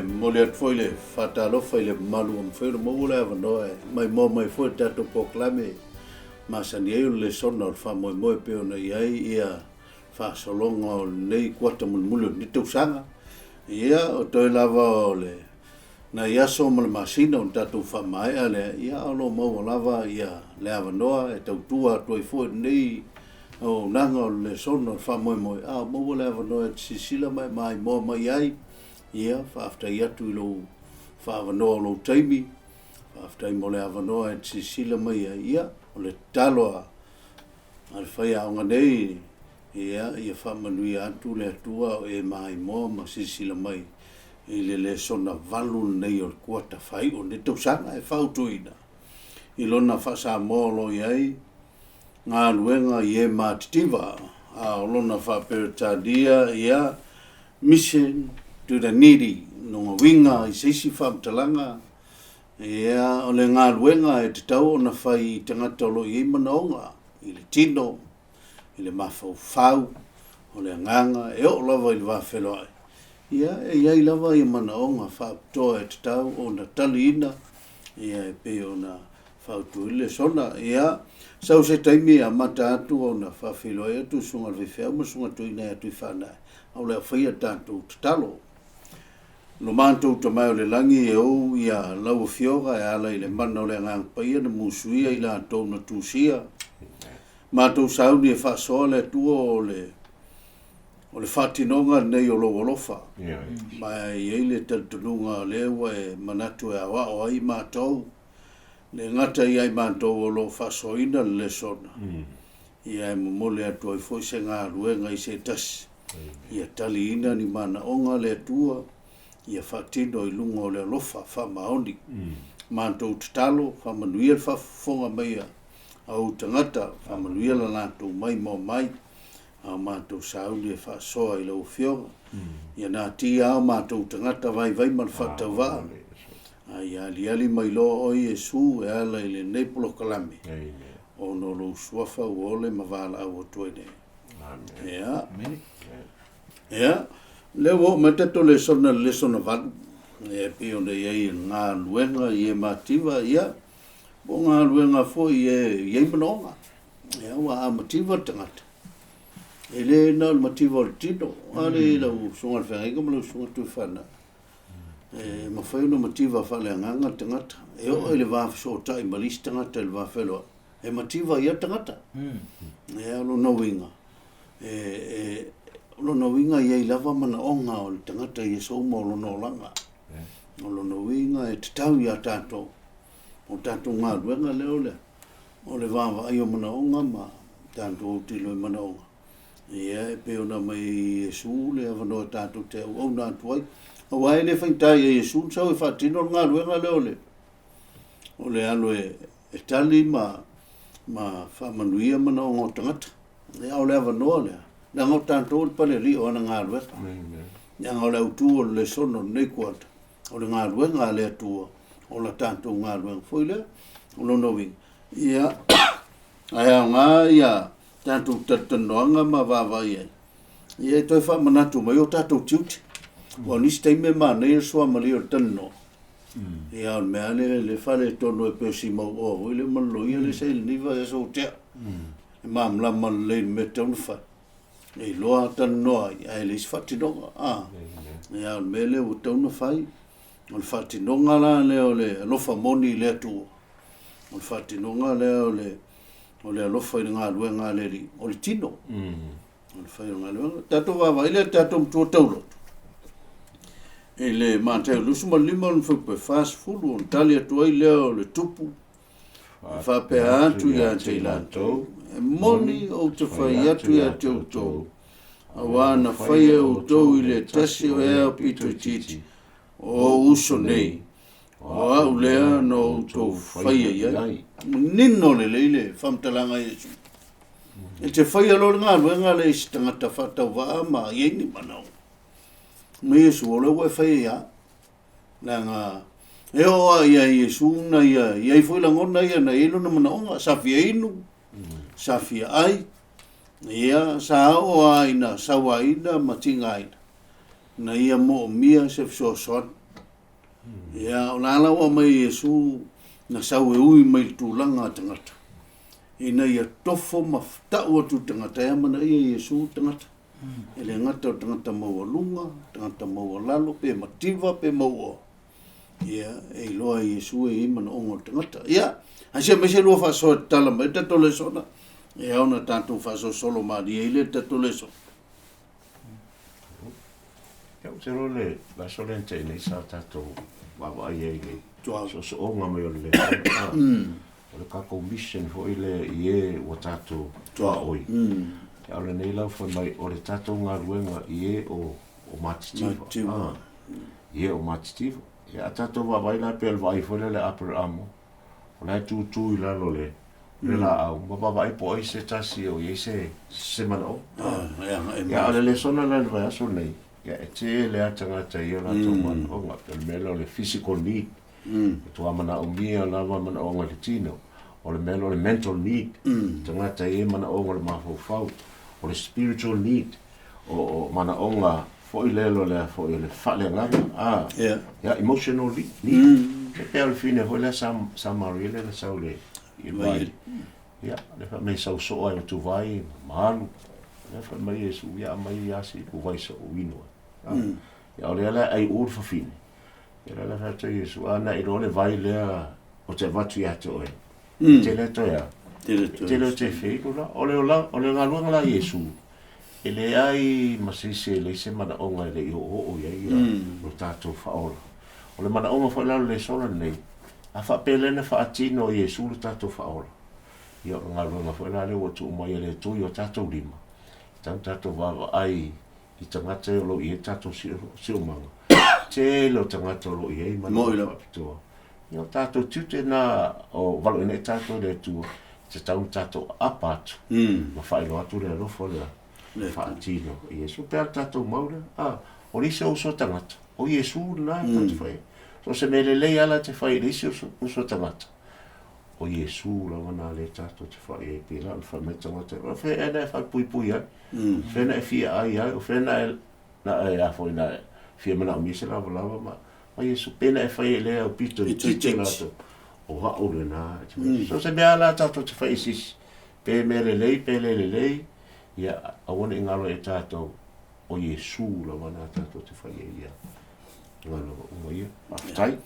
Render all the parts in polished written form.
Moliat foile fatalo foile malu foile mo la vano mai mo mai foi tato proclame masanieu Lesona fa mo pe ona ia fa solonga nei kwata mulu ni tusanga ia o toi lava ole na ia so mo masina on tato fa mai ale ia lo mo lava ia le avanoa e tautua toi foi nei o nanga Lesona fa mo mo la vano sisila mai mo mai ai ia fa after ia tu lo fa vano lo taimi fa after mo le avano e sisila mai ia o le talo al fai a nga nei ia fa manui atu le tua e mai mo ma sisila mai i le Lesona valu nei o kuata fai o ne tausanga e fautuina i lona fa sa mo lo iai nga luenga ie Matitiva a lona fa pertadia ia mission to the needy no winga i sisi famtalanga ia o le ngā luenga e te tau na fai tangata lo i manaonga i le tino i le mafau o le nganga e o lava i le wawhelo ai ia e iai lava i manaonga whaaptoa e te tau o na taliina ia e pe o na whautu i Lesona ia sau se taimi a mata atu o na whawhelo e atu sunga le whiwhea ma sunga tuina e atu i whanai au le whaia tātou te talo lo mantou to mai o le langi e ou ia lau fioga e ala i le mana o le ngang paia na musuia i la tau na tusia mantou sauni e whaasoa le tua o le whatinonga nei o lo olofa mai e le taltununga lewa e manatu e awa o ai matou le ngata i ai mantou o lo whaasoina le Lesona ia e momole atu ai foi se ngā ruenga i se tas ia tali ina ni mana onga le tua ia fatino i lunga o le alofa whamaoni. Mantou te talo, whamanuia le whafonga mai au tangata, whamanuia la nātou mai mo mai, a mantou sauli e whasoa i lau whionga. Ia nā ti au mantou tangata vai man whatau waa. Ai ali mai lo oi e su e ala i le neipolo kalame. O no lo suafa uole ma wala au o tuene. Ia. Ia. Leo matato Lesona valu e pio de ia ngā luenga i Matitiva ia o ngā luenga fo i manonga ia wa Matitiva tangata ele na Matitiva o tino ale la songa whenga ma songa tu whana e ma whai no Matitiva whale nganga tangata e o ele wa so tai malis tangata ele wa whelo e Matitiva ia tangata e lo no winga Lona winga ia i lava mana onga o le tangata i so mo lona langa. O lona winga e te tau ia tātou. O tātou ngā ruenga leo le. O le wawa ai o mana onga ma tātou o tilo i mana onga. Ia e peo na mai Jesu le avanoa tātou te au nā tuai. A wai le whaintai e Jesu sau e whatino ngā ruenga leo le. O le alo e tali ma whamanuia mana onga o tangata. E au le avanoa lea. Na ngau tātou pale li o na ngā ruenga. Ia ngau le utu o le Lesona nei kuata. O le ngā ruenga le atua. O la tātou ngā ruenga. Foi le, o lono winga. Ia, ai au ngā ia tātou tatanoanga ma wāwai ai. Ia toi wha manatu mai o tātou tiuti. O nisi teime ma nei soa mali o tano. Ia on mea le whale tono e peo si mau o. Ile malo ia le sei niva e so tea. Ma mla man le me taunu whai. E loa tanoa ai le whatinonga. Ia on mele o tauna whai. O le whatinonga la leo le alofa moni le atua. O le whatinonga leo o le alofa i ngā luenga le ri. O le tino. O le whai ngā luenga. Tato wawa, ile tato mtua taulotu. E le māteo lusuma lima on whupe fast food on tali atua i leo le tupu. Whapea atu ia te lantou. E moni o te whai atu ia te utou. A wana whai e utou i le tasi o ea pito titi. O uso nei. O au lea no utou whai e iai. Nino le leile, whamtalanga Jesu. E te whai alo ngā ruenga le isi tangata whatau waa ma ieni manau. Me Jesu o le ue whai e ia. Lea ngā e oa ia Jesu na ia i fuila ngona ia na ilo na manaonga safia inu safia ai ia sa oa ina sawa ina matinga ina na ia mo mia se so son Ia o la wa mai Yesu na sau e ui mai tūlanga tangata. Ina ia tofo maftau atu tangata ia mana ia Yesu tangata. Ele ngata o tangata maua lunga, tangata maua lalo, pe Matitiva, pe maua. Ia, e loa Yesu e ima na ongo tangata. Ia, hasia me se lua whasoa tala mai tato Lesona. E au na tātou whasoa solo maari e le tato Lesona. Kau te role, la solente nei sa tātou wawa ai e so o ngā mai o le o le kako mission fo ile ie o tātou tua oi. Te au le nei lau wha mai o le tātou ngā ruenga ie o Matitiva. Ie o Matitiva. Ia tātou wawai la pe alwai fo le apere amo. O lai tūtū i lalo le la au. Wawai po ai se tasi o ie se mana o. Ia ale Lesona la le vai aso nei. Ia e te le atangata i o la tau mana o ngā pe mela o le physical need. Tua mana o mia lava mana o ngā le tino. O le mela o le mental need. Tangata i mana o ngā le mafau. O le spiritual need. O mana o ngā foi lelo le foi le fale ngā. Ia emotional need. Ke pe al fine ho le samari le saule. I vai. Ia le fa me sau so ai tu vai malu. Le fa mai Yesu ia mai asi ku vai so wino. Ia ole ala ai ur fa fine. Ia la fa te Yesu ana i role vai le o te vatu ia te oe. Te le to ia. Te le te fe kula ole ngā luanga la Yesu. Ele ai masise le se mana onga le o ia o tātou whaola. O le mana onga whaola le sola nei. A whapelene whaatino Yesu le tātou whaola. Ia o ngā runga whaola le o tu umai le tui o tātou lima. Tātou wawa ai i tangata o lo i e tātou siomanga. Te lo tangata o lo i e mana o whapitoa. Ia o tātou tute na o walo ene tātou le tu te tau tātou apatu. Ma whaelo atu le alofo le Fa'atino Yesu pe tatou maura o lise o so tangata o Yesu na tatu fai so se mele le ala te fai lise o so tangata o Yesu la wana le tatou te fai e pila al fa meta ngata o fe ena fa pui ya fe na fi ai o fe na na ya foi na fi mana o mise la volava ma Yesu pena e fai le o pito tite lato o ha o le na so se me ala tatou te fai sis pe mele le ia awana ingalo e tātou o Yesu la wana tātou te whai e ia. Ngalo o ia, aftai.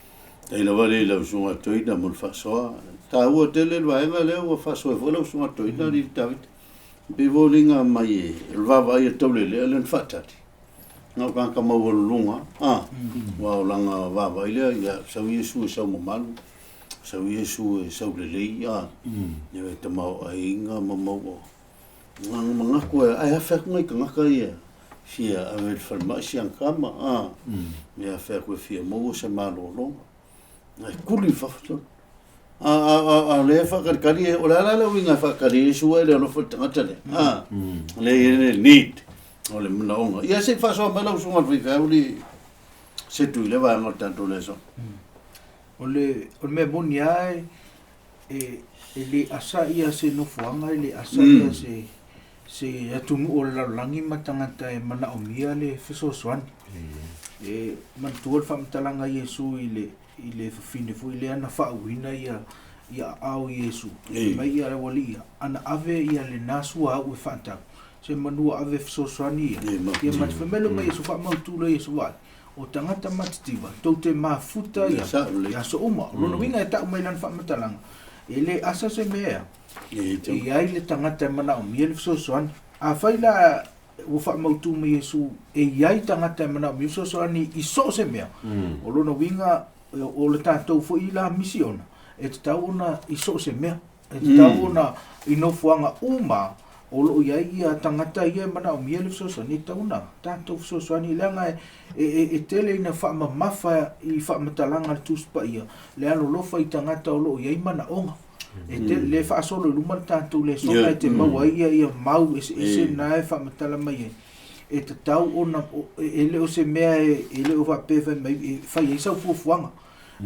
Tei la wale la usunga toina mun whasoa. Tā ua tele lwaenga leo wa whasoa wala usunga toina ni David. Pivolinga mai e lwawa ia taule lea len whatati. Ngau kanka mawalunga. Wa o langa wawa ilea ia sau Yesu e sau mamalu. Sau Yesu e sau lelei. Ia e tamau a inga mamau mga koe ai hawhek ngai ka ngaka ia fia awe whalma si ang kama mea whek koe fia mou se malo longa ai kuli whafton a le whakarikari e o la la winga whakarikari e sua ele anofo tangata le le ene need o le muna onga ia se whasoa mala usunga whiwhau li se tui le wanga tanto leso o le mea moni ai e le asa ia se nofuanga le asa ia se atumu o la langi matangata e mana o mia le fesosoani e mantua whamtalanga Yesu i le whawhine fu i le ana whaauina ia au Yesu mai ia wali ana ave ia le nasua au e whaatau se manua ave fesosoani ia matwhamelo mai Yesu whaamautula Yesu wai o tangata Matitiva tau te mafuta ia so uma lona winga e tau mai lan whaamatalanga ele asa se mea e ai le tangata mana o mia le fesosoani a faila o whaamautu me Yesu e ai tangata mana o mia fesosoani i so se mea o lona winga o le tātou fo i la misiona e te tau ona i so se mea e te tau ona i nofuanga uma o lo ia ia tangata ia mana o mia le fesosoani e tau na tātou fesosoani leanga e tele ina whaamamafa i whaamatalanga le tuspa ia le alo lofa i tangata o lo ia i mana onga e te le fa solo luma tanto le so e te mau ia mau e na fa matala mai e te tau ona ele o se mea ele o va peve mai fa ia sa fuanga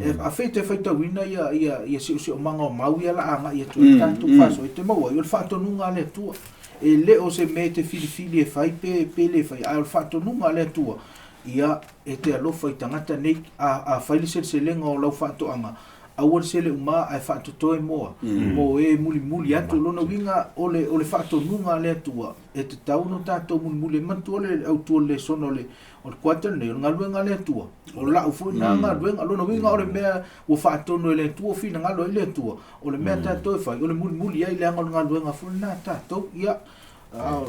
e a fete feita wina ia se o manga mau ia la anga ia tu tanto fa so e te mau ia fa to nunga le tua e le o se mea te fili e fai pe le fai al fa to nunga le tua ia e te alofa I tangata nei a whaile se lenga o lau whaatoanga aua se le uma ai whaatotoe moa mo e muli atu lona winga ole whaatonunga le atua e te tau no tātou muli mantu ole au tua le sono le o le kuata nei o ngaluenga le atua o la ufu na ngaluenga lona winga o le mea o whaatono le atua fina ngalo le atua o le mea tātou e whai o le muli ai le anga ngaluenga fu na tātou ia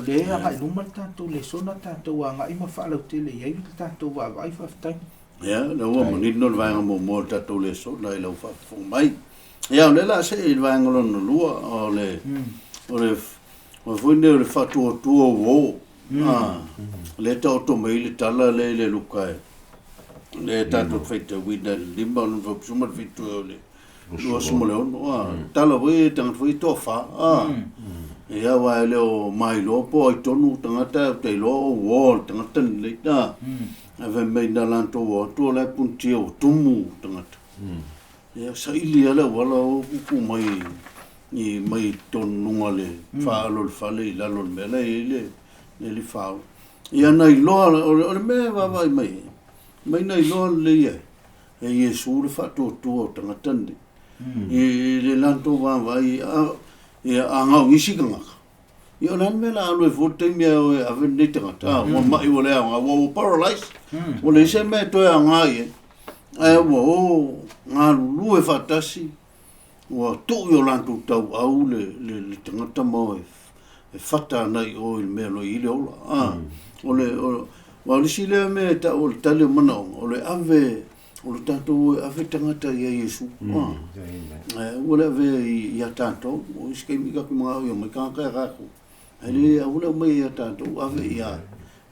le anga I numa tātou le sona tātou anga ima whaalau tele iai le tātou wa vai whaftai ya le wa mo ni no vai mo tātou le sona I lau whafo mai ya le la se I vai ngolo lua o le fuine o le whatu tua wo le tau to mai le tala le lukai le tātou whaita wina lima o le sumar fitu o le lua sumole ono tala wei tangat wei tofa ia wa le o mai lo po I tonu tangata te lo wo tangata le ta ave mai na lanto wo to le punti o tumu tangata ia sa ili ala wala o ku mai I mai tonu ngale fa lo fale la lo mele le fa ia nei lo o le me va vai mai nei lo le ia e Yesu le fa to tangata ni I le lanto va vai ia anga ngisi kanga ia lan mela alo vote me ave nei tangata o mai o le anga o paralyze o le se me to anga ia ai o nga lu e fatasi o to yo lanto tau au le tangata mo e fata nei o il melo I le ola o le sile me ta o tale mana o le ave o le tanto ave tangata ia Yesu o le ave ia tanto o iske mi ka kuma o me ka ko ele o le mai ia tanto ave ia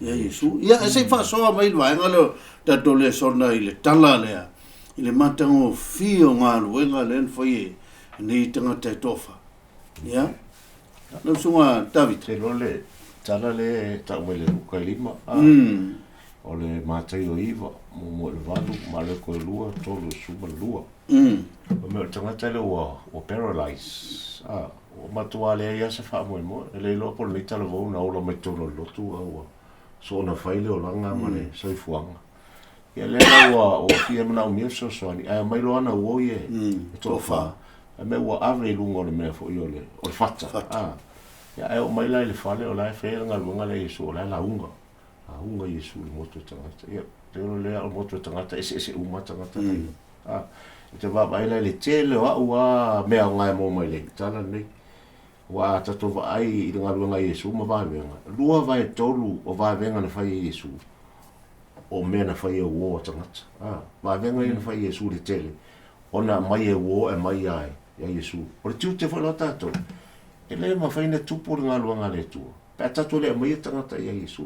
Yesu ia se fa so mai vai ngalo tanto le sona I le tala le matango fio nga luenga len foi ni tangata tofa ia no sunga David te lole tala le ta wele ka lima o le matai o iva mo le valu ma le ko lua tolu suba lua o me tangata le o paralyze o matua le ia se fa mo le lo por le tala vo na o lo metolo lo tu o so na faile o langa ma le sai fuanga ia le o fia mana o mia so ani ai mai lo ana o ye to fa me o ave lungo le me fo yo le o fata ia ai o mai lai le fale o lai fe nga lunga le Yesu la unga unga Yesu le moto tangata ia te le o moto tangata ese uma tangata te va vai lai le tele wa me nga mo mai le tala nei wa tato vai I nga lunga Yesu ma va venga lua vai tolu o va venga na fai Yesu o mena fai o wo tangata va venga na fai Yesu le tele ona mai e wo e mai ai ia Yesu o le tu te fa la tato ele ma fai na tupu nga luanga le tu pa tato le mai tangata ia Yesu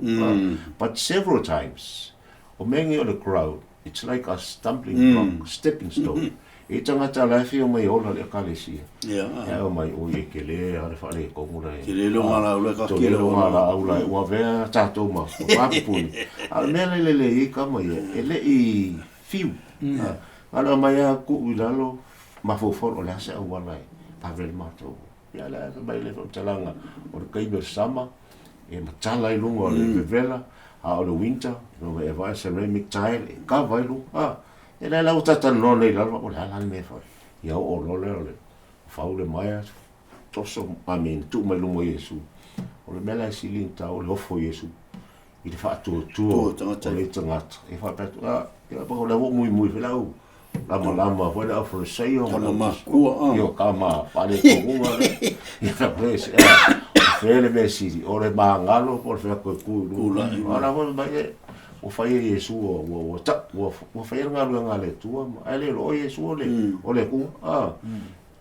but several times o mengi o le crowd it's like a stumbling block stepping stone e tangata la fi o mai ola le kalesia ia o mai o ye kele ale fa le ko mura ke le lo mala o le ka ke le mala o la o ve tato ma o pa pun al mele le I ka mai ele I fiu ala mai ku ulalo ma fo o la se o wala pa vel mato ia la mai le talanga o kai be sama e matala I lungo le vela a o le winter no e vai ceramic tile ka vai lu e la o tata no le la o la me fa ia o lo le fa o le mai toso pa min tu mai lungo Yesu o le mela silinta o le ofo Yesu I le fa tu o le tangata e fa pa ia pa o le muy vela o lama foi la for sei o ma ku io kama pale ko uma ia fa pres fele mesiri o le mangalo por fe ko ku ora vo mai o fai Yesu o fai ngalo ngale tu ale lo Yesu o le ku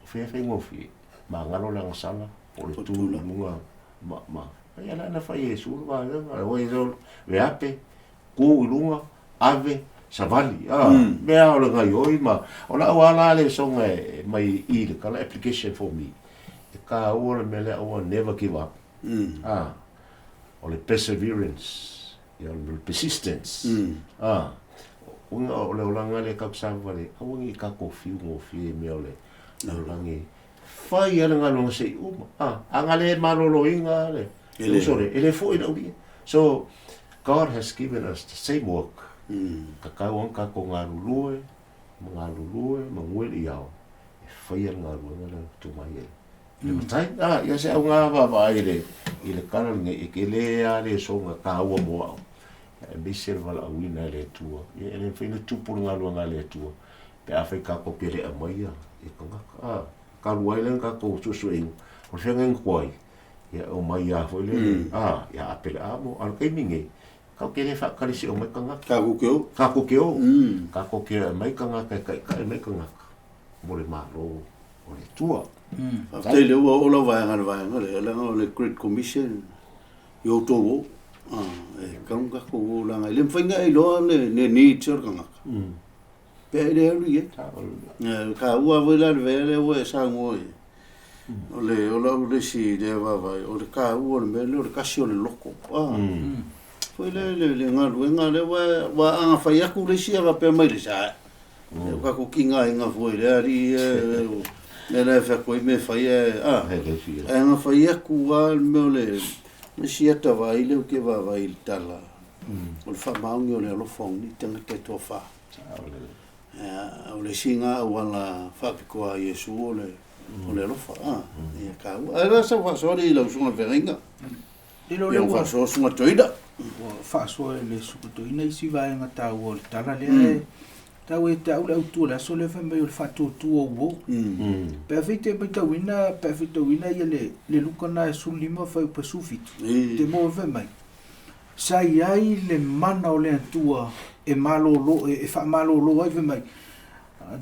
fe ngo fi mangalo lang sala o le tu munga ma ia na fai Yesu va o Yesu ve ape ku lunga ave savali mea o le ngai oi ma o la wala le songa mai I le kala application for me e ka ora me le o never give up o le perseverance ia le persistence unga o le olanga le ka savali o ngi ka ko fiu mo fi me o le langi fai ala ngalo se uma anga le malolo inga le ele fo ina ubi so God has given us the same work. Ka kauang ka ko ngā lulue, mangueli au. E whaia ngā lulue ngā tu mai e. Le matai, ia se au ngā wawa i le karange, e ke le a le so ngā ka ua moa au. E bise wala awina le tua. E le whaina tupuru ngā lua ngā le tua. Pe a whai ka kopi le a maia. E ka ngaka, ka ruai le ngā ko susu ingu. O whenga ngkuai. Ia o mai a foi le. Ia apele a mo. Alo kei mingi. Kau kene whakarisi o mai ka ngaka. Ka kukeo. Ka kukeo. Ka kukeo e mai ka ngaka e kai mai ka ngaka. Mo le maro. O le tua. Te le ua ola vaianga le Great Commission. Yo towo. E kaunga ko langa. Le mwhainga e loa le need sir ka ngaka. Pe le heri e. Ka ua wela le vele ua e sango e. O le si le vavai. O le ka ua le mele o le kasi o le loko. Foi le ngā le wa anga whai aku le si aga pe mai le sa. E ka ko kinga inga foi le ari le wha koe me whai e. E anga whai aku wa me le si ata vai le ke vai le tala. O le wha maungi o le alofong ni tanga te toa wha. O le singa wala whapikoa Yesu o le alofa. E ka ua. E rasa whasoare i lau sunga weringa. Ia whasoa sunga toida. Whaasoa le sukutoina isi vaenga tau o le tala le tau e tau le autua le aso le whamai o le whatotua uo. Pea white mai tauina ia le lukana e sulima whai upa sufitu. Te mo whamai. Sai ai le mana o le antua e malolo e wha malolo ai whamai.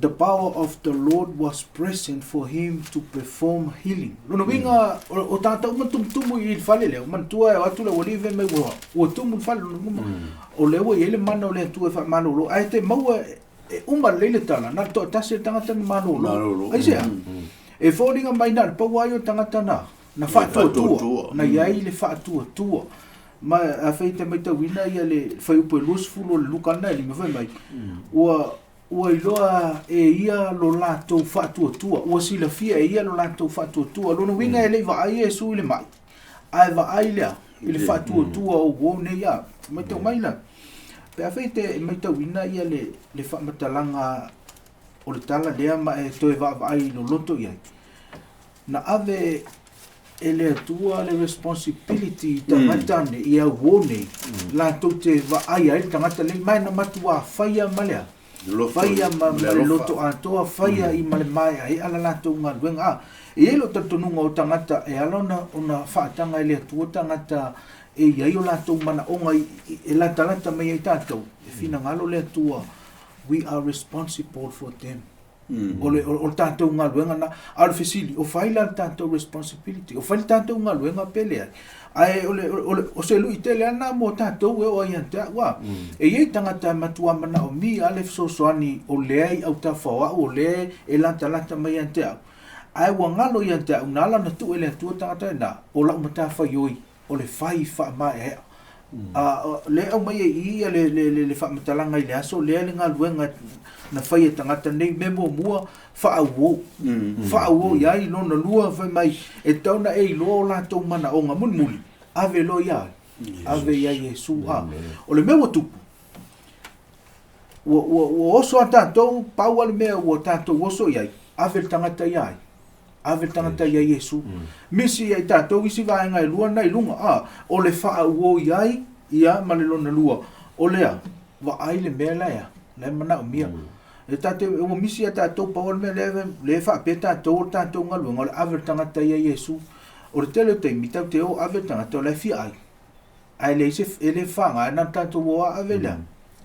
The power of the Lord was present for him to perform healing. Lono winga o tātou matumtumu i whale leo. Mantua e atu le walive mai ua. Ua tumu whale lono. O lewa i ele mana o le antua e wha malolo. Ai te maua e uma leile tala. Nā toa tase tangata ni malolo. Ai sea. E whōringa mai nā pau ai o tangata nā. Na whaatua tua. Na iai le whaatua tua. Ma a whaita mai tawina ia le whaiupo e losfulo le lukana e lima whai mai. Ua iloa e ia lo lātou whātua. Ua sila fia e ia lo lātou whātua. Lono winga e lei vaai e su i le mai. Ai vaai lea. I le whātua o wō ne ia. Mai tau mai la. Pea whaite mai tau ina ia le whamatalanga o le tala lea ma e toe vaai lo loto iai. Na ave e le atua le responsibility tangatane i au wone. Lātou te vaai ai tangata le mai na matua whaia malea. Whaia ma le loto atoa, whaia i male mai ai ala lātou ngā luenga. E elo tatonunga o tangata e alona o na whaatanga e le atua tangata e iai o lātou mana onga e la talanta mai ai tātou. E whina ngalo le atua, we are responsible for them. O tātou ngā luenga na arufesili, o whaila tātou responsibility, o whaila tātou ngā luenga pelea. Ai o se lui te le ana mo tātou e o ai ante wa. E iei tangata matua mana o mi ale sosoani o leai au ta whawa o le e lanta mai ante au. Ai wa ngalo i ante au nala na tu ele atua tangata e na o lau mata whaioi o le whai wha mai e. Le au mai e ia le wha matalanga i le aso le ngā luenga na whai e tangata nei memo mua whaauo. Whaauo iai lona lua whai mai e tauna e ilo o lātou mana o ngā muli. Ave lo iai. Ave iai Jesu a. O le mea tupu. Ua oso a tātou, pau ale mea ua tātou oso iai. Ave le tangata iai. Ave le tangata iai Jesu. Misi iai tātou isi vaenga e lua nei lunga. O le whaauo iai, ia ma le lona lua. O lea, wa ai le mea laia. Le mana o mia. E tate o misi a tātou pawal me le whape tātou ngā luenga o le ave le tangata iai Jesu. O le tele te mitau te o ave le tangata o le fia ai. Ai le se ele whanga, e nan tātou o ave lea.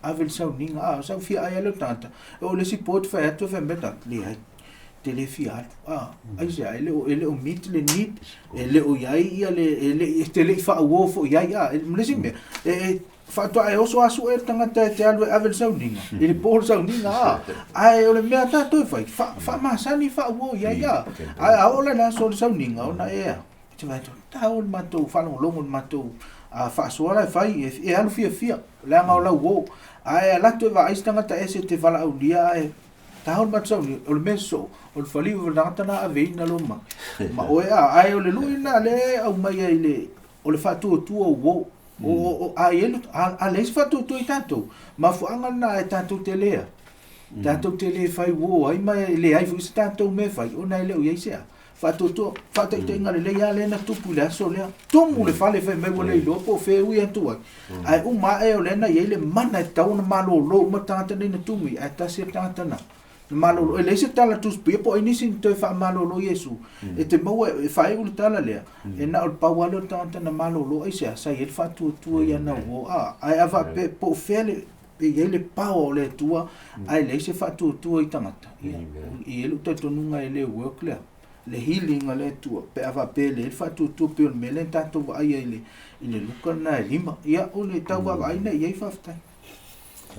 Ave le sau ninga, sau fia ai le tangata. O le si pot whai atu whai meta, le ai. Te le fia atu. Ai se ai, ele o mit le nit, ele o iai ia te le wha uofo iai. Mle si mea. Whātua e oso asu e tangata e te alu e ave le sau ninga. I le pōle sau ninga. Ai o le mea tātou e whai. Wha masani wha uo iai. Ai aola na so le sau ninga. Ona ea. Te vai tō. Tā o le matou whalongolongo le matou. Whaasoara e whai. E alu fia. Leanga o lau o. Ai alato e wa aistangata e se te wala au lia e. Tā o le matou sau ninga. O le meso. O le whaliu o le tangata na aveina lo ma. Ma oe a. Ai o le luina le au mai ai le. O le whātua tua uo. o a ele a les fatu tu tanto ma fu anga na tanto te lea tanto te le fai wo ai mai le ai fu tanto me fai ona le o ia fatu tu fatu te nga le ya le na tu pula so le tu mu le fale fe me wole lo po fe u tu ai u ma e o le na ye le mana tau na malo lo ma tanta ni na tu mi ai ta se tanta na malo e le se tala tu spi po ini sin te fa malo lo yesu e te mo e fa u tala le e na o pa walo tanta na malo lo ai se sa ye fa tu ya na wo ai ava pe po fele e ye le pa o le tua ai le se fa tu i tangata e lu te tonu nga le work le healing le tua pe ava pe le fa tu pe me le tanto ai le luka na lima ia o le tau ai na ye fa fta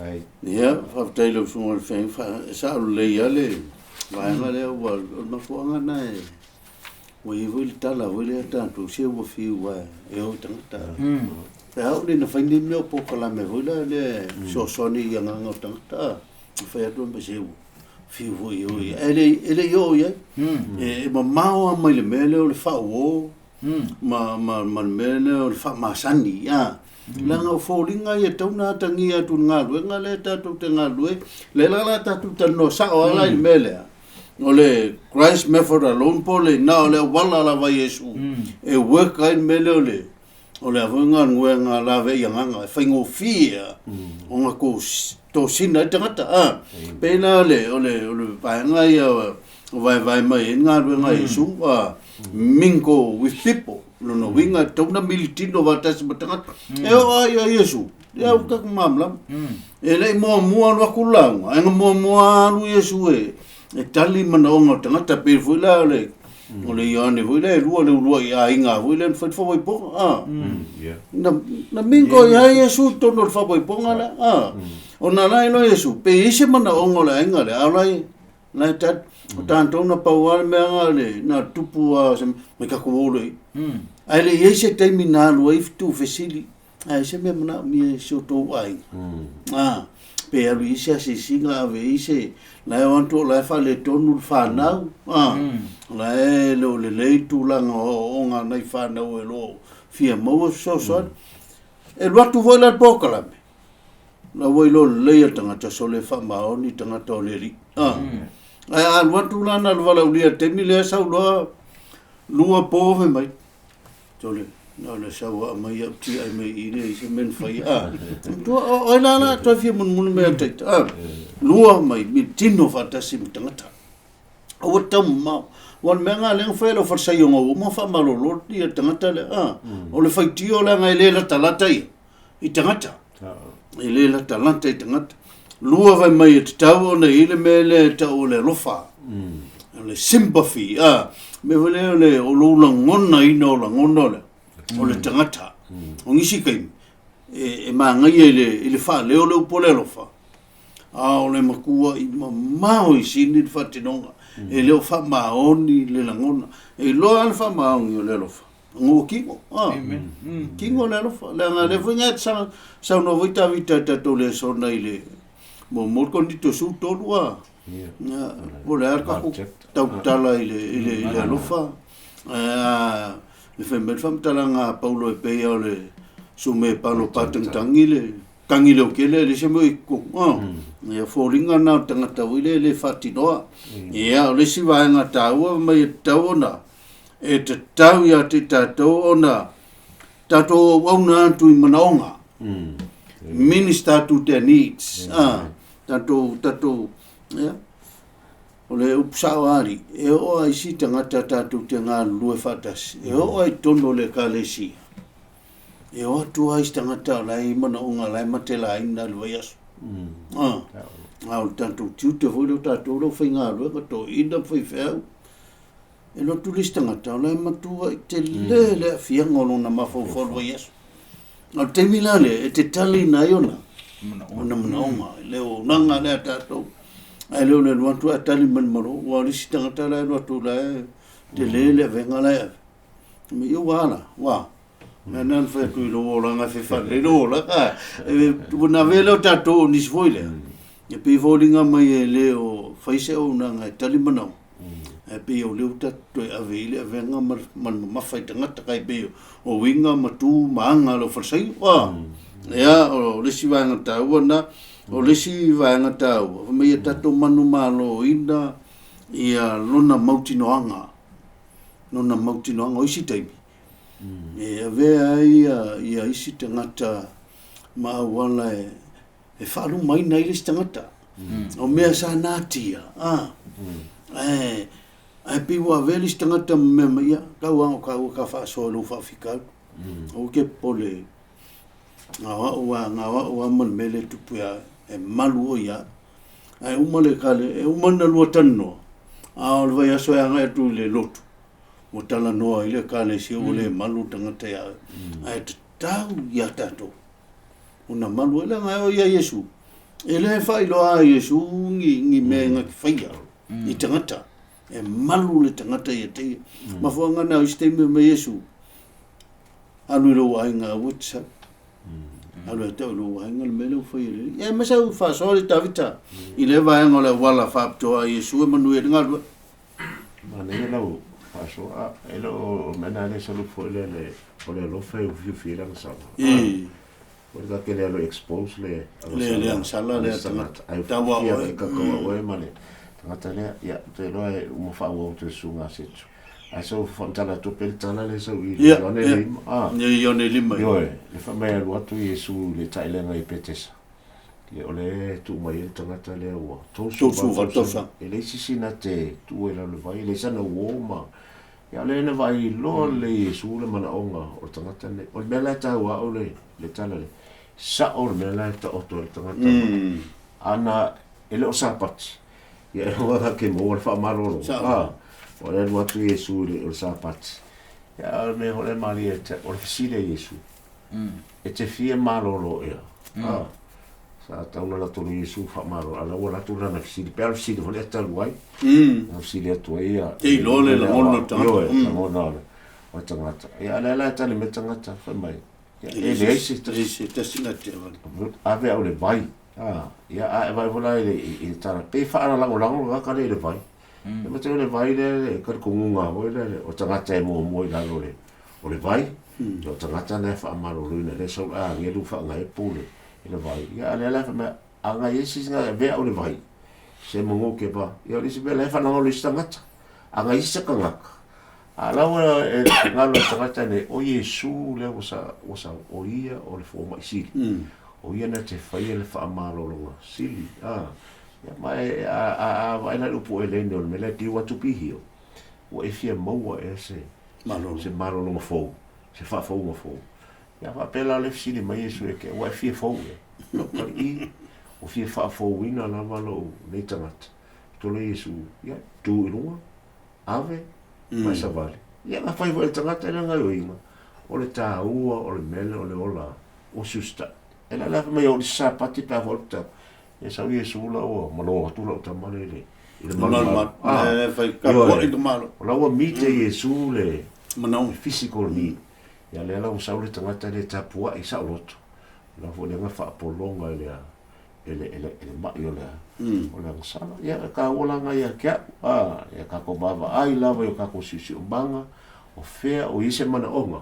Ai. Ia, whaftai lau sunga le whain, sa alu le ia le, vaenga le ua, ma fuanga na e, wa i vui le tala, vui le atantu, se ua fiu wa e o tangata. Pe hau le na whaini meo pokala me vui le sosoni i anganga o tangata, whai atua me se ua, fiu vui o ia, e le io ia, e ma maua mai le mele o le whao ma le mele o le wha masani, ia, langa folinga ia tauna tangia tu Galuega le tatu te Galuega le la tatu tano sa o ala mele ole Christ method alone pole na ole wala la vai Yesu e work in mele ole avanga nguenga la ve yanga faingo fia onga ko to sina tangata pena ole vaenga ia vai mai Galuega Yesu mingo with people no winga tona militino vatas batanga e o ai Yesu e o ka mamla e le mo no kulang ai mo lu Yesu e tali manonga tanga ta pe fuila le ole yane fuila lu ia inga fuila fo foi po na mingo ya Yesu tono fa foi po ngala ona lai no Yesu pe ise manonga la inga le alai na tat tanto na pawal me ngale na tupu me ka ko le ai le ese terminal wave tu facility ai se me na mi so to ai pe a ise se singa ave ise la want to la fa le tonu fa na la le tu la o nga nai fa na o lo fia mo so e lo tu vola pokala la voi lo le tanga ta so le fa ma oni tanga to le ri ai al want to la na vala ulia temile sa lo lua pove mai tole na le sa wa mai ti ai mai ine se men fai to o la to fi mun me tet lua mai mi tino fata sim tangata o tam ma wan menga leng fe lo forsa yo mo fa malo lo ti tangata le o le fai tio la ngai le la talata i tangata ile la talanta i tangata lua vai mai te tau na ile mele ta o le lofa le sympathy me vole le o lo ngona ino la ngona le o le tangata o ngisi kai e ma ngai ile fa le o le pole lofa o le makua i mau i sini fa tinonga e le fa maoni le la ngona e lo al fa maoni le lofa ngo kingo kingo le lofa le nga le funga sa no vita to le so na ile mo con dito su to lua voler ka tau tala ile lofa le fem talanga Paulo e pe ole sume palo patangile tangile o kele le semo ko ya folinga na tangata wile le fatinoa ya le si va nga tau mai tauna e te tau ya te tato ona tato ona tu manonga minister to their needs tato ya ole upsawari e o ai si tangata tatu te ngā lue fatas e o ai tono le kalesi e o tu ai tangata lai mana unga lai matela ina lue yasu au tanto tiu te foi tato lo foi ngā lue kato ina foi feu e lo tu lista ngata lai matua te le fia ngolo na mafo lue yasu au te milale e te tali na iona ona unga leo nanga le tato ai leo le luantu atali man maro wa risi tangata la luatu la te le venga la me yo wala wa na nan fa tu lo la nga fe fa le lo la ka tu na velo tato ni foile e pe volinga mai leo fa ise o na nga tali mano e pe o leu tatu e avele a venga man mawhai tangata kai pe o winga matu maanga lo wharsai wa ea o lesi vanga tau na o lesi vanga tau o mea tatu manu malo ina ia lona mautinoanga o isi taimi e avea ia isi tangata maawala e whalu mai nei lesi tangata o mea sa nātia ai piwa velis tangata me ia kau ka fa solo fa fikau o ke pole ngawa man mele tupia e malu o ia ai umale kale e umana luatano a o vai aso anga tu le lotu mo tala noa ile kale si o le malu tangata ia ai tau ia tato una malu ele nga o ia Yesu ele fai lo a Yesu ngi menga faia i tangata e malu le tangata ia te mafuanga na isteme me Yesu alu lo ainga wutsa alu te lo ainga le melo fai le e masa u fa so le tavita ile va ainga le wala fa to a Yesu e manu e ngalu mana lo fa so a elo mena le solo fo le lo fai u fi la sa Porque aquele lo expose le sala le tangata tawa o ka ko o mane tangata le ya te lo e mo fa o te sunga setsu aso fontana to pel tana le so i yone lima yo le fa me lo atu Yesu le taile ngai petesa ke ole tu mai le tangata le o to su va ele sisina te tu e lo vai le sana woma ya le na vai lo le Yesu le mana onga o tangata le o bela ta wa o le tala le sa or me la ta o to tangata ana ele o sapat ya o ke mo fa maroro o le watu Yesu le o sapat ya me ho le mali e te o fisile Yesu e te fie maroro ya sa ta una la to Yesu fa maroro ala o la to na fisile per fisile ho le ta luai na fisile to ya te lo le ono ta no o tangata ya la ta le me tangata fa mai ele te singa te ave o le vai ia vai vola ele tara pe fa ala lango ka le vai e mate le vai le ka kunga o le o tangata e mo la le o le vai o tangata na fa amaro le so a nge lu fa ngai pule ele vai ia le fa me anga yesi nga be o le vai se mo ke pa ia le se be le fa no le tangata anga isa kangaka alawa e ngalo tangata ne o Yesu le osa o ia o le forma sili o ia na te fai le fa malolo sili ya mai vai na lupo ele no me le ti wa to be here o e fia mo e se malolo mo fo se fa fo mo fo ya va pela le sili mai Yesu e ke o e fia fo no pa i o fia fa fo wina la malo le tangata to le Yesu ya tu ilo ave mai sa vale ia na fai vai tangata le ngai oinga o le taua o le mele o le ola o susta ela la mai o le sapati pa volta e sa Yesu la o malo tu la ta male le malo fai ka o i malo la o mite Yesu le manau physical ni ia le la o sa le tangata le tapua i sa loto la fo le fa polonga ele ma yo la o la sala ia ka ola nga ia kia ia ka ko baba ai lava yo ka ko sisi o banga o fea o ise mana onga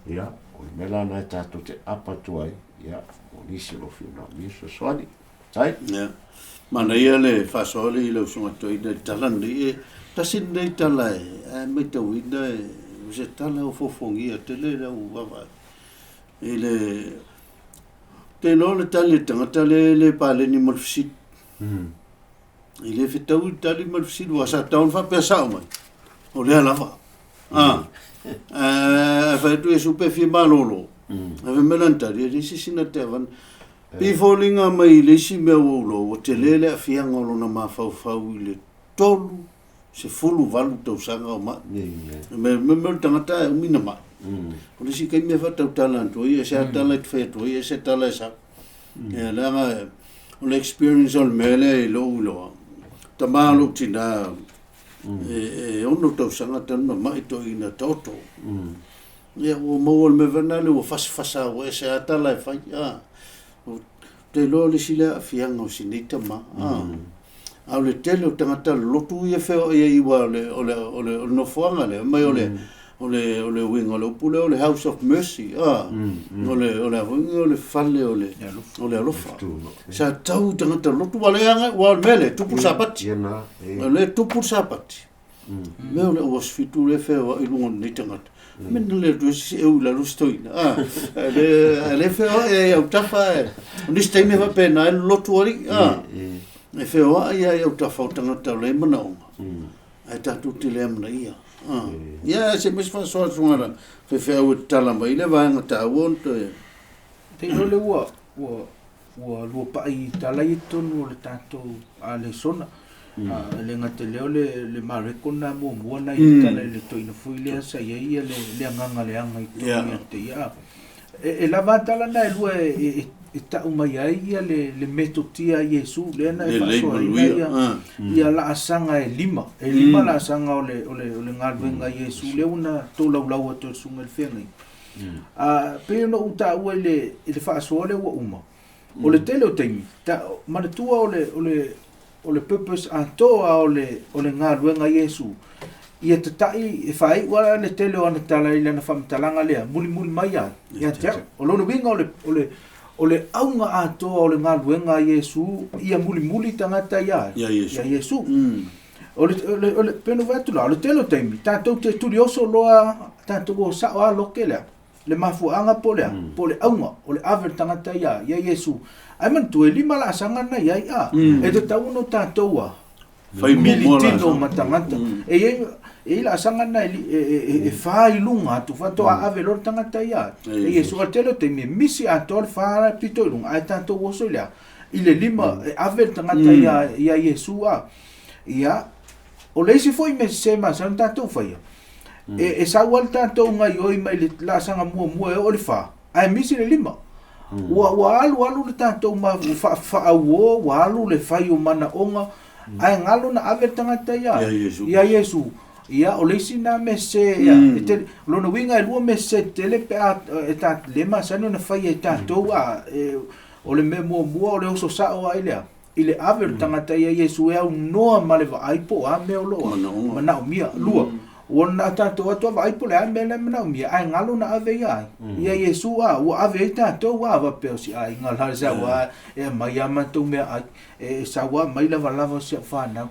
ia o mela na tato te apa tuai ia o nisi lo fiuna miso soani tai ia mana ia le fasole i lo sunga toi de talandi e tasin de talai me to ida se tala o fofongi te le o baba ele te no le tali tangata le pale ni malfisit ile fitau tali malfisit wa sa taun fa pesa mai o le lava fa tu e super fi malolo ave melanta di sisina te van pi folinga mai le si me o te lele afia ngolo na mafau fau ile tolu se fulu valu tau sanga o ma me tangata mina ma o le si kai me fa tau talanto ia se talat feto ia se talasa e la o le experience on mele lo tamalo tina e ono tau sanga tana mai to ina toto ia o mo me vanale o fasa o se atala fa te lo le sila fianga o sinita ma a au le tele o tangata lotu ia feo ia iwa ole no fuanga le mai ole wing ole pule ole House of Mercy ole falle ole alofa sa tau tangata lotu wale anga wa mele tupu sapati ole tupu sapati me ole was fitu le feo i lungo ni tangata men le dus eu la lustoina le feo e au tafa ni stai me va pena lotu ali e feo ia eu tafa tangata le manonga ai tatu te le mana ia ia se mes fa so suara feo tala mai le va ngata wonto te ole wa lo pa i tala i tonu le tato a Lesona le ngate leo le marekona mo na i tala le toina fui le sa ia le nganga le anga i tonu te ia e lava tala na e lua e ta umai ai ia le metotia Yesu le na e faso ia la asanga e lima la asanga ole ngaluenga Yesu le una to lau to sunga le fengai pe no uta ua le faso le wa uma o le tele o teimi ta manatua o le purpose atoa o le ngaluenga Yesu ia tatai e fai wala le tele o ana tala ile na famtalanga lea muli mai ia te o lono winga o le aunga atoa o le ngaluenga Yesu ia muli tangata ia Yesu o le peno vatula o le tele o teimi tatou te tulioso loa tatou o sawa loke lea le mafuanga po le aunga o le aver tangata ia Yesu ai man tu lima la sanga na ia e te tau no tatou fai militino matangata e la sanga na e fai lunga tu fato ave lor tangata ia Yesu altelo te misi atol fa pito lunga ai tatou o solia ile lima aver tangata ia Yesu ia o leisi foi me sema san tatou fai e sa walta to ngai oi mai la sanga mua o le fa ai misi le lima wa alu le tatou ma fa wa alu le fai o mana onga ai ngalo na ave tangata ia Yesu ia o leisi na mese ia te lo no winga lu mese tele pe e ta lema sa no na fai e tatou o le memo mua o le oso sa o ile ave tangata ia Yesu e no ma le vai po a me o lo mana o mia lua ona tatou atu vai po le me le mana o mia ai ngalo na ave ia Yesu o ave tatou va pe si ai ngala sa wa e mai ama tu me e sa wa mai lava si fa na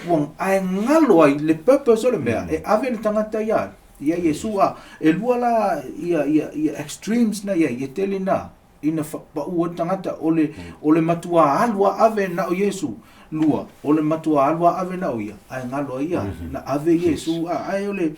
wong ai ngalo ai le purpose o le mea e ave le tangata ia Yesu e lua la ia extremes na ia tele na ina pa u tangata ole matua alwa ave na o Yesu lua ole matua alwa ave na o ia ai ngalo ia na ave Yesu ai ole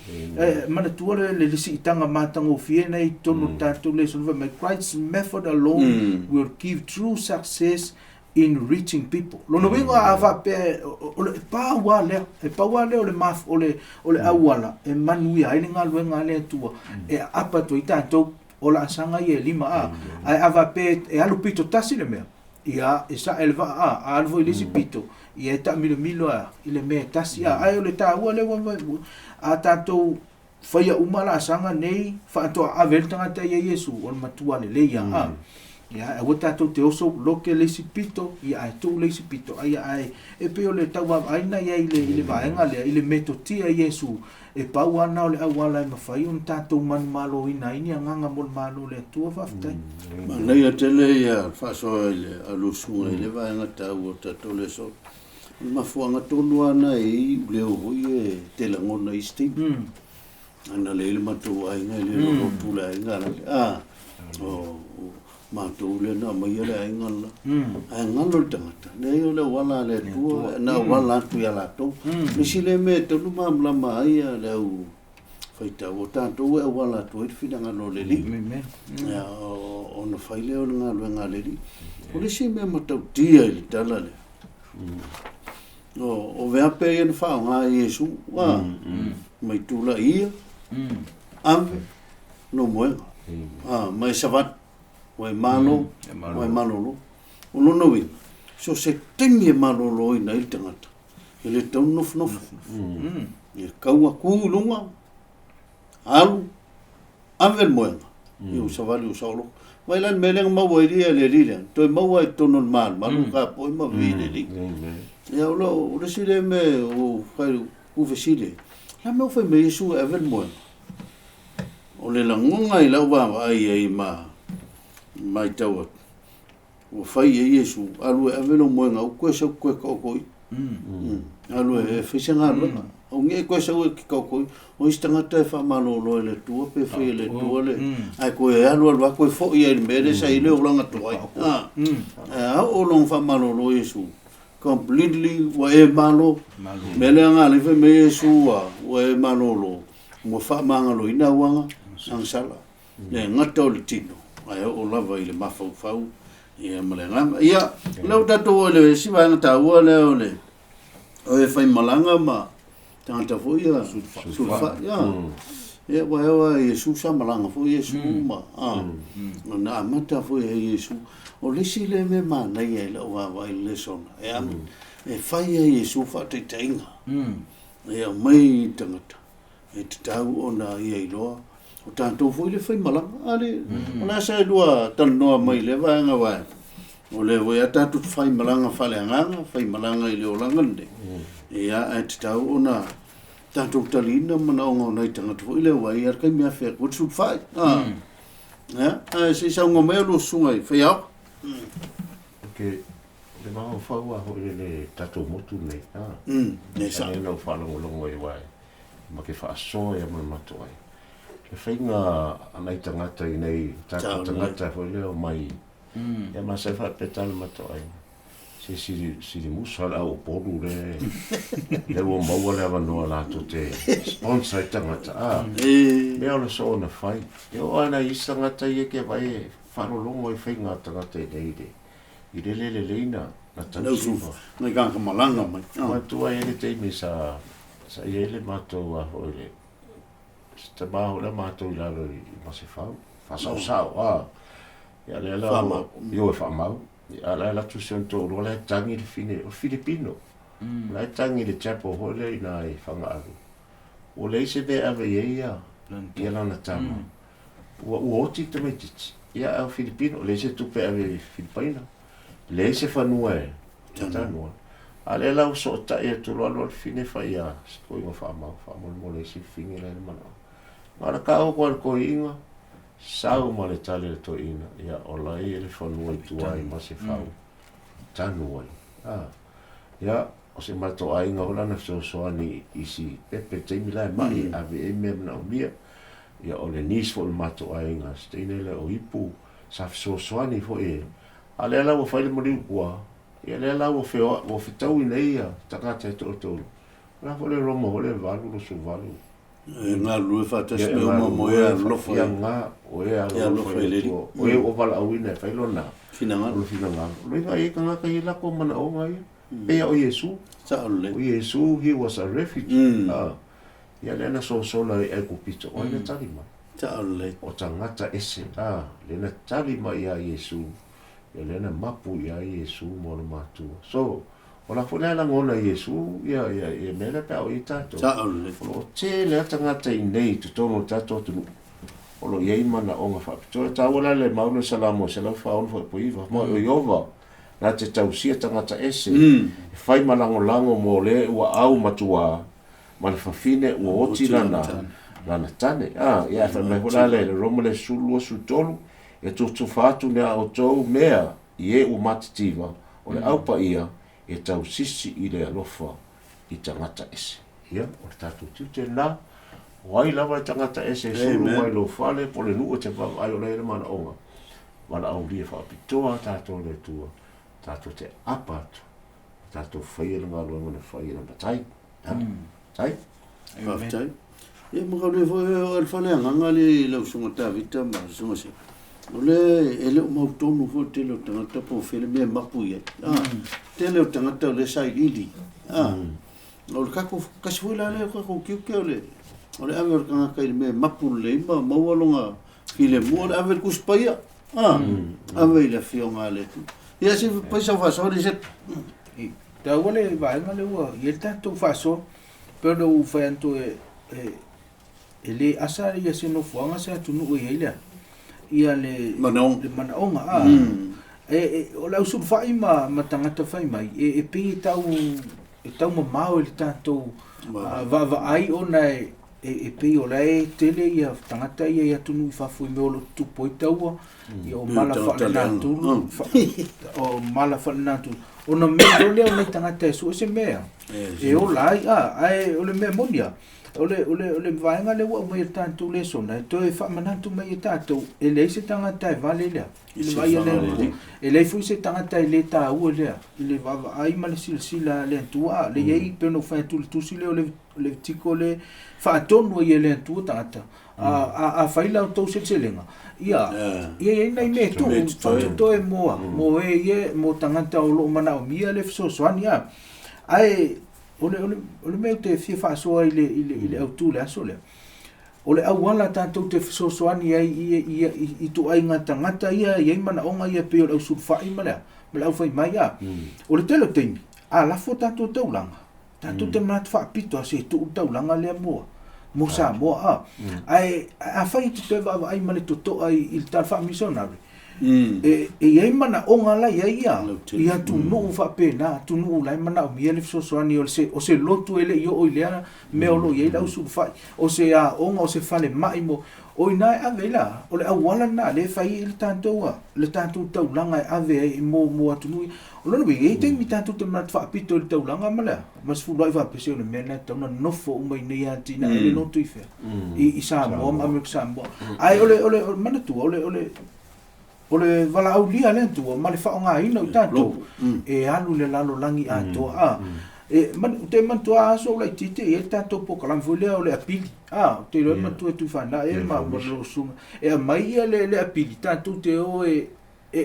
mana tua le si tanga matango fie na i tonu tatu le so my Christ's method alone will give true success in reaching people. Lo no vengo ava pe ole pa wale ole maf ole awala e manui ai ngaluenga le tua e apa to itato ola sanga ye lima ai ava pe e alu pito tasi le mea ia esa elva alvo ilisi pito ia ta milo ile me tasi ai ole ta ua le a tato faya umala sanga nei fa to avel tanga te Yesu on matua le leia ia e wata to te oso loke lesi pito ia ai to lesi pito ai e pe ole tawa ai na ia ile vaenga le ile meto tia Yesu e pau ana ole awala ma fai un tato man malo ina ini nganga mol malo le tua faftai ma nei atele ia fa so ile alusu ile vaenga tawo tato le so ma fuanga tonu ana e le o ye te la ngona isti ana le ma to ai ngai le no pula ngala ma to le na mai le ai ngalo tangata nei ole wala le tua na wala tu ya la to ni sile me to ma mai le u faita o tanto e wala to e fina ngalo le li ya ona faile o ngalo li o le si me mata dia le tala le o ve ape en fa nga Yesu mai tu la ia ave no moenga mai savat Wai malo lo. Ono no wi. So se tengi malo lo ina i tangata. Ele tau nof. E kaua kulunga. Alu. Avel moenga. Iu savali u saulo. Wai lan meleng mawa iria le liria. Toi mawa i tonon mal. Malu ka poi ma vi le li. ia o le sile me o fai ku fesile la me o fai me Yesu e vel mo o le langonga I lau wa ai mai tau o fai e Yesu alu e vel mo nga o kwesa ko ko alu e fisa nga o nge kwesa o ki ko o istanga te fa malolo le tua pe fe le tua le ai ko e alu ko fo ia me le sai le o langa to ai o long fa malolo Yesu completely wa e malo mele nga le fe me Yesu wa e malolo mo fa mangalo ina wanga sang sala le ngata o le tino ai o lava I le mafau fau ia malenga ia le tato le si va ngata o le o e fai malanga ma tangata fo ia sulfa ia wa Yesu sa malanga fo Yesu ma na mata fo Yesu o le sile me mana ia le wa Lesona e fai Yesu fa te tainga ia mai tangata e te tau ona ia iloa o tanto fo le fai malanga ale ona sa lua tanoa mai le va nga wa o le voia tatu fai malanga fale nganga fai malanga I le olangande ia e te tau ona tanto talina mana o ngai tangata fo le wa ia kai mea fe what should fight se sa ngo me lo sunga fai au ke le mau fa wa ho le tatu motu nei ne sa no fa longo I wa ma ke fa so ia ma to ai le fainga anai tangata I nei tangata fo le o mai ia ma se fa petal ma to ai si musal au poru le o mau le avano la to te sponsor tangata me o so na fai yo ana isa ngata ye ke vai fa longo I fainga tangata nei I le leina na tansu na ga malanga mai ma tu ai le te mi sa ele mato a ole sta ba ole mato I la ma se fa sa ya le la yo fa ma ya la tu sento lo le tangi de fine o filipino la tangi de chapo ole na I fa nga o le se be ave ya la na tama o ti te me ya o filipino le se tu pe ave filipino le se fa nue tanua ale la so ta e tu lo fine fa ya ko ngo fa mo le si fine le mana ka o ko inga sau ma le tale to ina ya o la e le fa nue tu ai ma se fa tanua ya o se ma to ai nga ola na so ani isi pepe te mi la mai ave e me na mia ya o le nis fo ma to ai nga stene le o ipu sa so ani fo e ale la o fa le mo di kwa ia le la o fe tau I nei ia takata e to la fo le romo le valu lo su valu nga lu fa te me mo ia lo fo ia nga o ia lo fo le o e o vala au ina fa lo na finanga lo ia e kanga kai la ko mana o ngai e o Yesu sa le o Yesu he was a refugee ia le na so la e ko pito o le talima sa le o tangata ese le na talima ia Yesu Elena mapu ia Yesu mo le matu so ola fole la ngona Yesu ia mele pa o itato o te le tangata I nei tu tono tato tu o lo ye mana o nga fa to ta wala le mau le salamo se la fa on fo poiva mo o yova na te tausia tangata ese fai malango mo le wa au matua ma le fafine o oti lana tane ia fa me hola le romo le sulu su tolu e tu fatu nea o tau mea I o Matitiva o le aupa ia e tau sisi I le alofa I tangata ese ia o le tatu tute la o ai lava I tangata ese sulu mai lo fale po le nuu te pa ai o le mana onga mana au lia fa pitoa tato le tua tato te apatu tato whaia ngā loa mana whaia na batai tai tai ia mga le fo e fale nganga le lau sunga ta vita ma sunga se ole ele o mautonu fo te lo tangata po fele me mapu ia te le tangata le sai lili o le kako kasfuela le kako kiuke ole ave ka kai me mapu le ma mawalonga file mo le ave kuspaia ave le fionga le ia se paisa fa so le se ta wale va ngale wa ye tanto fa so pero u fa anto ele asa ia se no fuanga se tu no ia ia le manaonga o lau sul fai ma tangata fai mai e pe tau mamao le tātou va ai ona e pe o lai tele ia tangata ia tunu i fafu i me o lo tupo i taua i o mala whalenatu o mala whalenatu ona mea lole o nei tangata e su se mea e o lai ai o le mea monia ole vaenga le wa mai tanto Lesona to e fa manantu mai tato e le se tangata e vale le ile vai le e le fu se tangata e le ta u le ile va ai mal silsila le tua le ei pe no fa tu si le tiko le fa tonu e le tua tata a faila to se selenga ia nei me to e mo mo tangata o lo mana o mia le so soania ai ole me te fia fa so ile autu le aso le ole awala tanto te so soani ai i tu ai ngata ia mana onga ia pe o su fa i mala au fai mai ia ole telo temi a la fo tanto taulanga tanto te mat fa pito se tu taulanga le mo sa mo ai a fai te va ai male to ai il tal fa missionary e mana onga la ia tu no fa pena tu no la mana o miele so soani o se lotu ele yo o ileana me o lo ia la su fa o se a onga o se fale mai mo o ina avela o le awala na le fai il tanto taulanga ave mo atu nui o lo be te mi tanto te mat fa pito il taulanga mala mas fu vai va pese le mena tona nofo o mai nei antina ele no tu ife i sa mo ma sa mo ai ole mana tu ole vala aulia le tu ma le fa nga ina tanto e alu le lalo langi ato e man te man tu aso le tite e tanto po kalam vole ole apili te lo man tu fa na e ma mo lo sum e mai le apili tanto te o e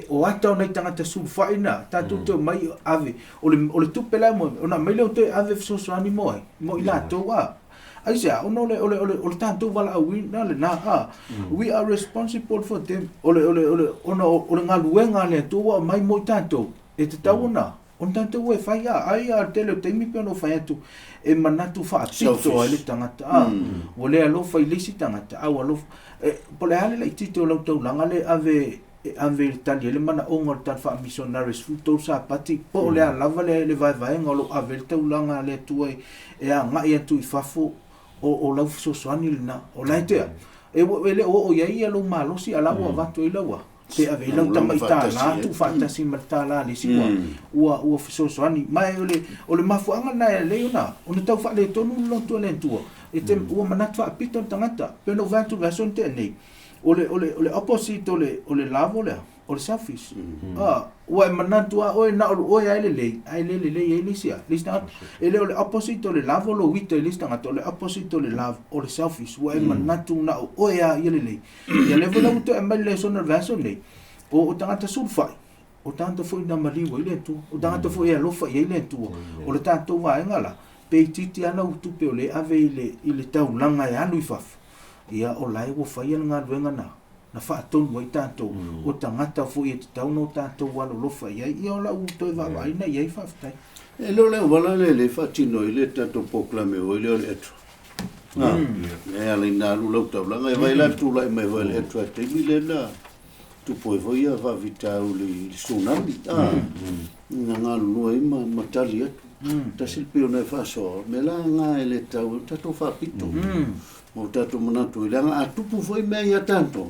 o ata ona tangata su fa ina tanto te mai ave ole tu pela mo ona mai le te ave so so ani mo ila to aisa ole tanto vala awina le na we are responsible for them ole ngaluenga le tu mai mo tanto e te tauna on tanto we fai ai tele temi pe no fai tu e manatu fa tito ale tangata ole alo fai lisi tangata alo pole ale le tito lo to langale ave tali le mana onga tan fa missionaries futo sa pati po le lava le vai ngolo ave to langa le tu e nga ia tu fafo o lau sosoani na o lai tea e ele o ia lo malo si ala wa vato i lawa te ave lau tamaita na tu fantasi matala le si wa sosoani mai ole mafuanga na le ona ona tau fa le tonu lo to le tu e te o manatfa pito tangata pe no vato version te nei ole opposite ole lavo le ole selfish o manatu o na o ai le ele sia lista ele ole opposite ole lavo lo wito lista ngato ole opposite ole love ole selfish o manatu na o ia le ia le vola uto e le sono verso nei o tangata sulfai o tanto foi na maliwa ile tu o tanto foi a lofa ile tu o le tanto va ngala pe titi ana utu pe ole ave ile tau langa ya lui faf ia o lai wo fai nga luenga na fa ton mo tanto o tangata foi e tau no tanto walo lo fai ia o la uto va vai na ia fa ftai e lo le wala le fa tino ile tanto proclame o ile etro e ale na lu lo tau langa e vai la tu lai mai vai etro te mile na tu poi voi va vita o le tsunami nga lu e ma tali ta silpio na fa so me la nga ele tau tato fa pito mo tato manatu ile nga atupu foi meia tanto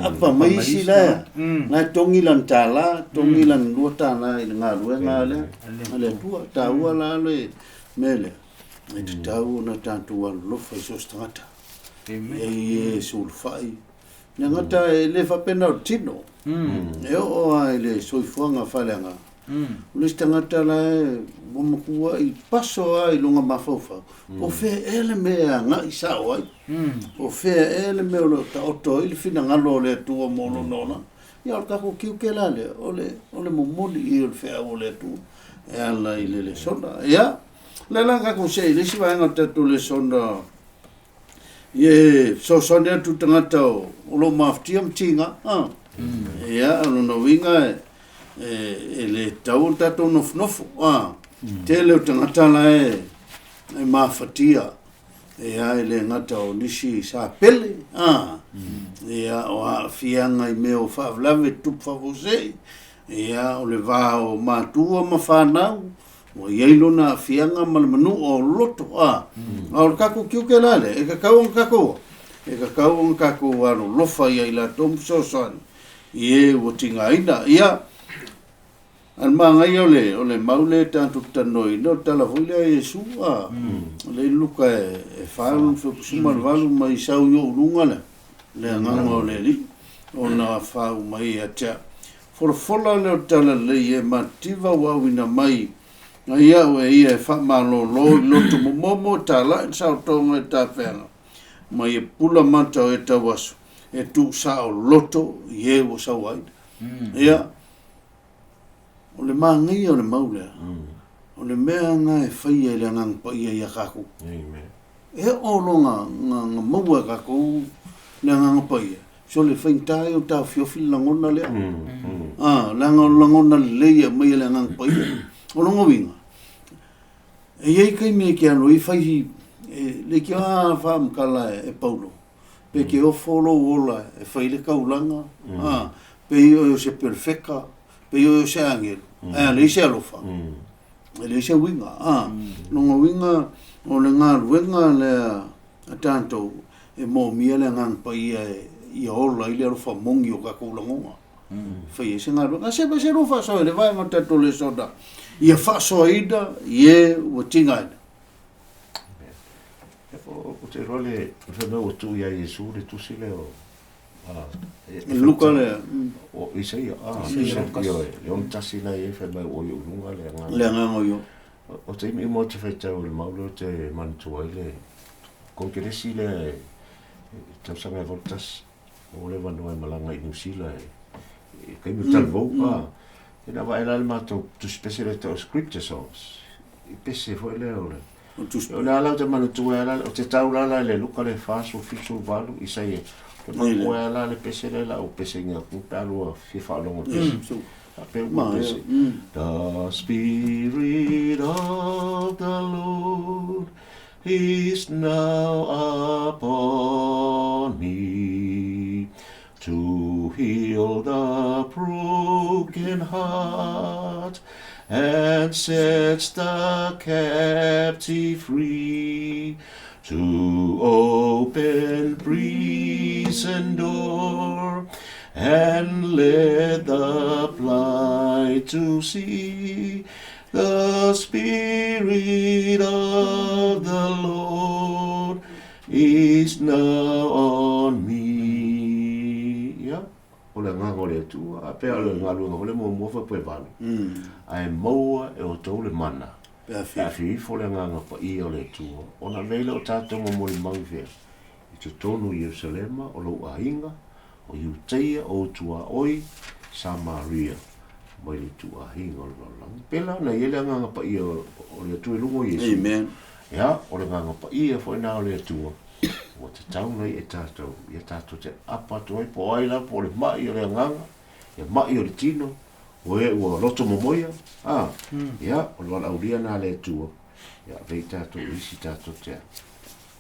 apa mai sila na tongilan luota na nga luenga ale tua tau ala le mele e tau na tanto wa lo fa so strata e sul fai ngata le fa pena tino e o ai so fuanga falanga lista ngata la mo kuwa I paso ai lunga mafofa o fe ele mea nga isa oi o fe ele me lo ta oto il fina ngalo le tu mo no nona ya ka ko kiu ke la le ole mo moli I fe o le tu e ala ile le sona ya la ka ko se le si va ngata tu le sona ye so sona tu tangata o lo maftiam tinga ya no winga ele tau tato nofnofo tele o tangata la e mafatia e ai le ngata o nisi sa pele e a o fianga I meo fa vlave tup favose Ia o le vā o mātua ma whanau. O iei lona fianga ma le manu o loto a. A o le kako kiu ke lale, e ka kau ang kako. E ka kau ang kako anu lofa ia ila tom sosan. Ie o tinga ina. Ia, an mangai o le maule tantu tanoi, no tala huile e Yesu a. Le luka e whalu, sumar walu mai sau yo urunga le. Le anganga o le li. O na whau mai a tia. Fola leo tala le e Matitiva wawina mai. Na ia o ia e whamalo lo loto momo tala e sao tonga e ta whenga. Mai e pula manta o e tawasu. E tu sao loto ie o sao aida. Ia, o le mangai o le maulea. O le mea nga e whaia e le ngang pa ia ia kaku. E o longa nga maua kaku le ngang pa ia. So le whaintai o tau whiofi langona lea. Langona leia mai le ngang pa ia. O longa winga. E iei kai mea ki alo i whaihi le ki a whaamkala e paulo. Pe ke o wholo ola e whaile kaulanga. Pe o se perfeka. Pe o se angel. Le se alofa. Le se winga. Longa winga o le ngā ruenga le a tanto e mō mia le ngang pa ia ia ola i le alofa mongi o ka kaulangonga. Whai e se ngā ruenga. Se pa se rofa so e le vai ma tato le soda. Ia whaso ida, ie o tinga ida. O te role, whanau o tu ia Yesu le tusi leo. Luka le. O Isaia, le on tasi na e whanau o i urunga le ngā. Le ngā ngō. O te imi mo te whaitau le mauro te manitua i le konkeresi le tausanga e voltas o le wanua e malanga i Nusila e kaimu talvou e na vai la le matou tu special to scripture songs i pese foi le ole o le ala te manitua ala o te taula la le luka le fasu fisu valu i sai o le ala le pese le la o pese nga putalu a fifa longo pese The Spirit of the Lord is now upon me to heal the broken heart and sets the captive free, to open prison door and let the blind to see. The Spirit of the Lord is now on me. Yeah. Ole nganga le tu, a pe ale ngalu ole mo fa pe valu. Ai moa e o tole mana. Pe fi fo le nganga pa I ole tu. Ona vele o tato mo mo mau ve. I te tonu Yerusalema o lo ainga. O Iuteia o tua oi Samaria mai le tua hinga o lang pela na ele nganga pa ia o le tua lungo Yesu. Amen. Ya o le nganga pa ia foi na o le tua o te tau nei e tatou ia tatou te apa toi po ai la po le mai o le nganga e mai o le tino o e o loto momoia ya o le auria na le tua ya vei tatou isi tatou te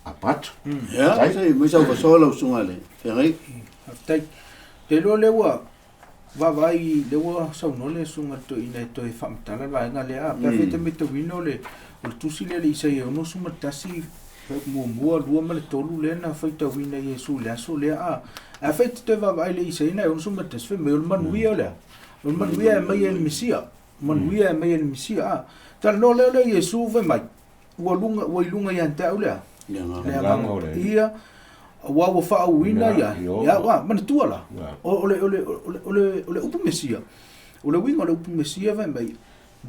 apatu ya sai mai sa fa sola usungale ferei Tai te lo lewa va vai lewa sa no le sunga to ina to e famtala va nga le a pe te mito vino le o tusi le isa e no suma tasi mo mo lu ma le tolu le na fa ta vina Yesu le so le a fa te va vai le isa ina o suma tas fe me o man wi le o man wi e mai el misia man wi e mai el misia ta no le Yesu ve mai o lunga ya ta le le ia wa fa wina ya wa man tuala ole upu mesia ole winga ole upu mesia va mai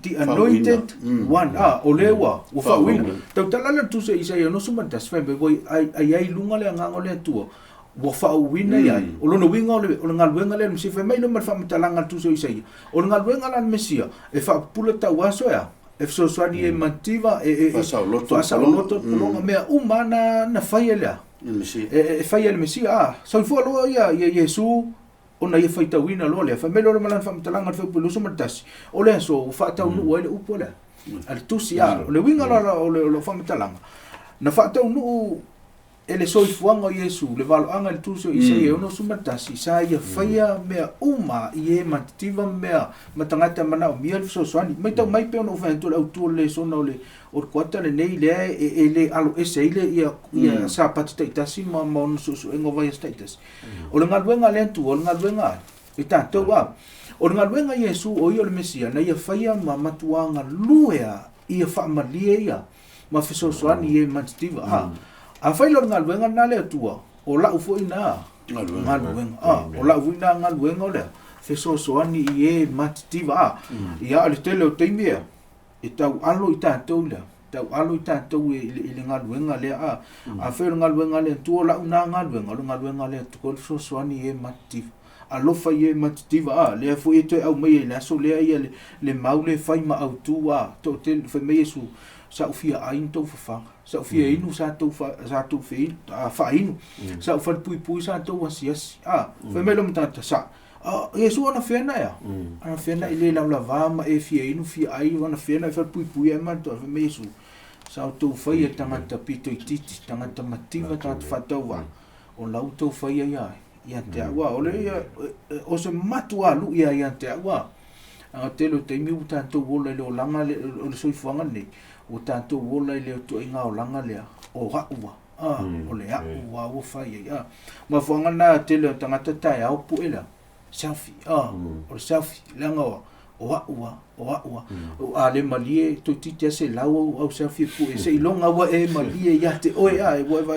the anointed one ole wa fa wina tau tala tu se isa no suma tas fa be boy ai lunga le nganga le tu wa fa wina ya ole no winga ole ngal winga le msi fa mai no mar fa talanga tu se isa ole ngal winga la mesia e fa pula ta waso ya e so swani e Matitiva e fa loto longa mea umana na fa ya fai el Mesia so fu lo ia Yesu ona ia fai tawina lo le fa melo le malan fa mtalanga fa pulu so matas o le so fa tau nu o le upola al tusia le winga lo fa mtalanga na fa tau nu ele soifuanga o Iesu le valoanga le tuso isa e ono sumatasi sa ia faia mea uma i e Matitiva mea matangata mana o mia le sosoani mai tau mai pe ono ufantu le autu le sona o le kuata le nei le ele alo ese ile ia sa pati taitasi ma ono soso engo vai status o le ngaluenga le antu o le ngaluenga i tātou wa o le ngaluenga Iesu o i o le Mesia na ia faia ma matuanga luea ia whaamalia ia ma fesosoani i e Matitiva a fai lo ngaluenga na le atua o la ufo ina ngaluenga o la ufo ina ngaluenga o le fesosoani i e Matitiva ia le tele o teimea e tau alo i tātou le tau alo i tātou i le ngaluenga le a fai lo ngaluenga le atua la una ngaluenga lo ngaluenga le atua o fesosoani i e Matitiva alofa i e Matitiva le afu e toi au mai le aso lea ia le maule fai ma au tua to te fai mai Iesu sa ufia ain tau fafanga sa ufia inu sa tau fe fa inu sa ufa pui sa tau asiasi fai mai lo mtata sa Iesu ana fena ya ana fena ile la lava ma e fia inu fia ai ana fena fa pui e man to fai mai Iesu sa tau fai tangata pito i titi tangata Matitiva tangata fatau wa o lau tau fai ia ia te awa o le o se matua lu ia te awa te lo te miu tātou wola le o langa le o le soifuanga nei o tātou wola le o to inga o langa le o haua o le haua o fai ia ma fuanga na te le tangata tai au pu ela selfie o selfie langa o haua o ale malie to tite se lau au selfie pu e se ilonga wa e malie ia te oe e wa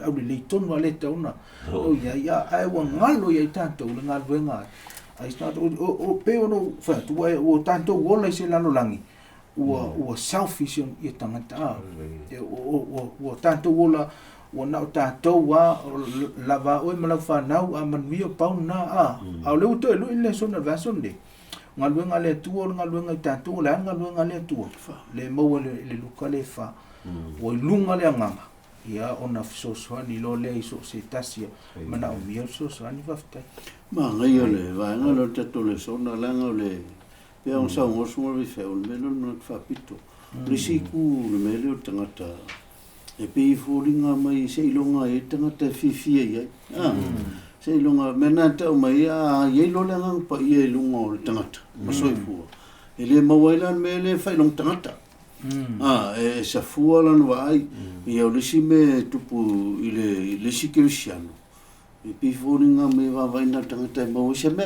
au le tonu ale tauna o ia ai wa ngalo ia tātou le ngaluenga ai start o pe ono fa tu o tanto wola se lano langi o selfish ia tangata o tanto wola o na tanto wa lava o me la fa nau a man mio pau na a le to lu ile sona version de ngaluenga le tu o ngaluenga tanto la ngaluenga le tu le mo le lukale fa o lunga le nganga ia ona sosoani lo le so se tasia mana o mia sosoani vaftai ma ngai ole va ngalo tato le sona langa le pe on sa on so mo fe on melo no fa pito risiku le melo tangata e pe fulinga mai se ilonga e tangata fifia ia se ilonga menata o mai ye lo langa pa ye lunga o tangata masoifu ele mawailan mele fa ilong tangata e sa fualan vai e o lisi me tupu ile lisi cristiano e piforinga me va vai na tangata mo se me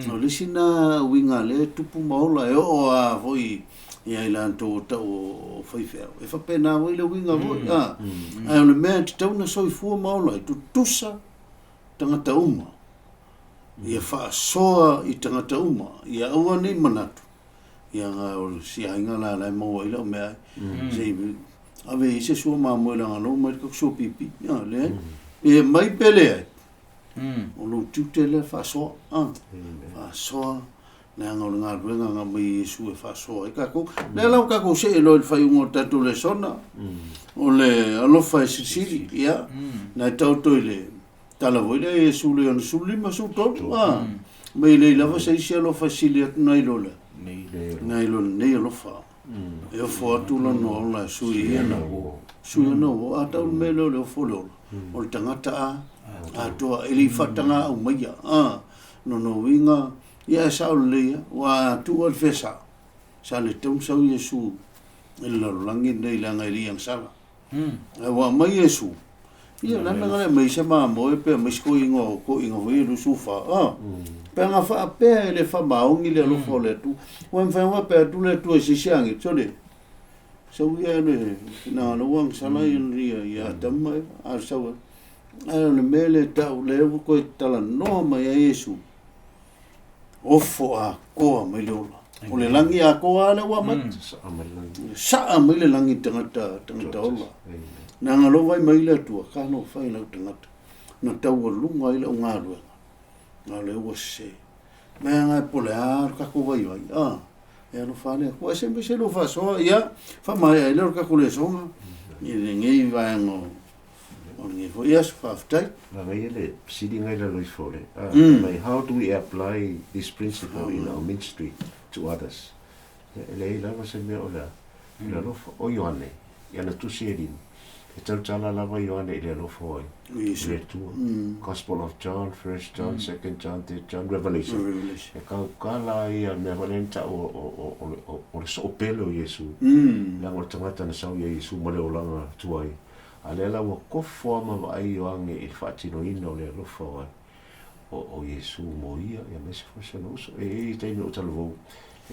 o lisi na winga le tupu maula e o a voi e ai lan to o foi fer e fa pena voi le winga voi ai o le me tau na soi fu maula tu tusa tangata uma ia fa soa i tangata uma ia o ni manatu ia o si ainga la mo ila me sei ave se so ma mo la no mo ko so pipi ya le e mai pele o lo tutele fa so na ngol nga ruenga nga mai su fa so e ka ko le la ka ko se lo fa un tato le sona o le alo fa sili ya na tauto le tala voile e su le on su lima su to mai le la fa se lo facilitate nai lo le nei lo fa e fo tu lo no la sui no a ta me lo lo o tangata a to eli fatanga o mai no winga ia sa le wa tu o fesa sa le tum sa Yesu el lo langi nei la ngai yang sala wa mai Yesu ia la ngale mai se ma mo pe mai ko ingo vi lu sufa pe nga fa pe le fa ba ongi le lo fo le tu wan fa wa pe tu le tu si siang chole so ia ne na lo wang sala in ria ya tamma a sa wa le mele ta le ko tala no mai Yesu ofo a ko mai lo o le langi a ko ale wa mat sa mai le langi tangata ola na ngalo vai mai le tu ka no fai na tangata na tau lunga ile ngalu na le o se me nga polar ka ko vai e no fale ko sempre se lo fa so ya fa mai ile ka ko le so ni ngai vai ngo on ngai fo yes fa ftai na ngai le sidi ngai le fole like how do we apply this principle in our ministry to others le la va se me ola la lo o yoane ya na tu sirin e tau tala lava Ioane I le alofo ai. Le tua. Gospel of John, 1 John, 2 John, 3 John, Revelation. E kau kala ia mea valenta o le soopele o Iesu. Langa o tangata na sau ia Iesu ma le o langa tuai. A le ala ua kofo ama vai Ioane I whaatino ina o le alofo ai. O Iesu mo ia mese fosana uso. E teine o talavou.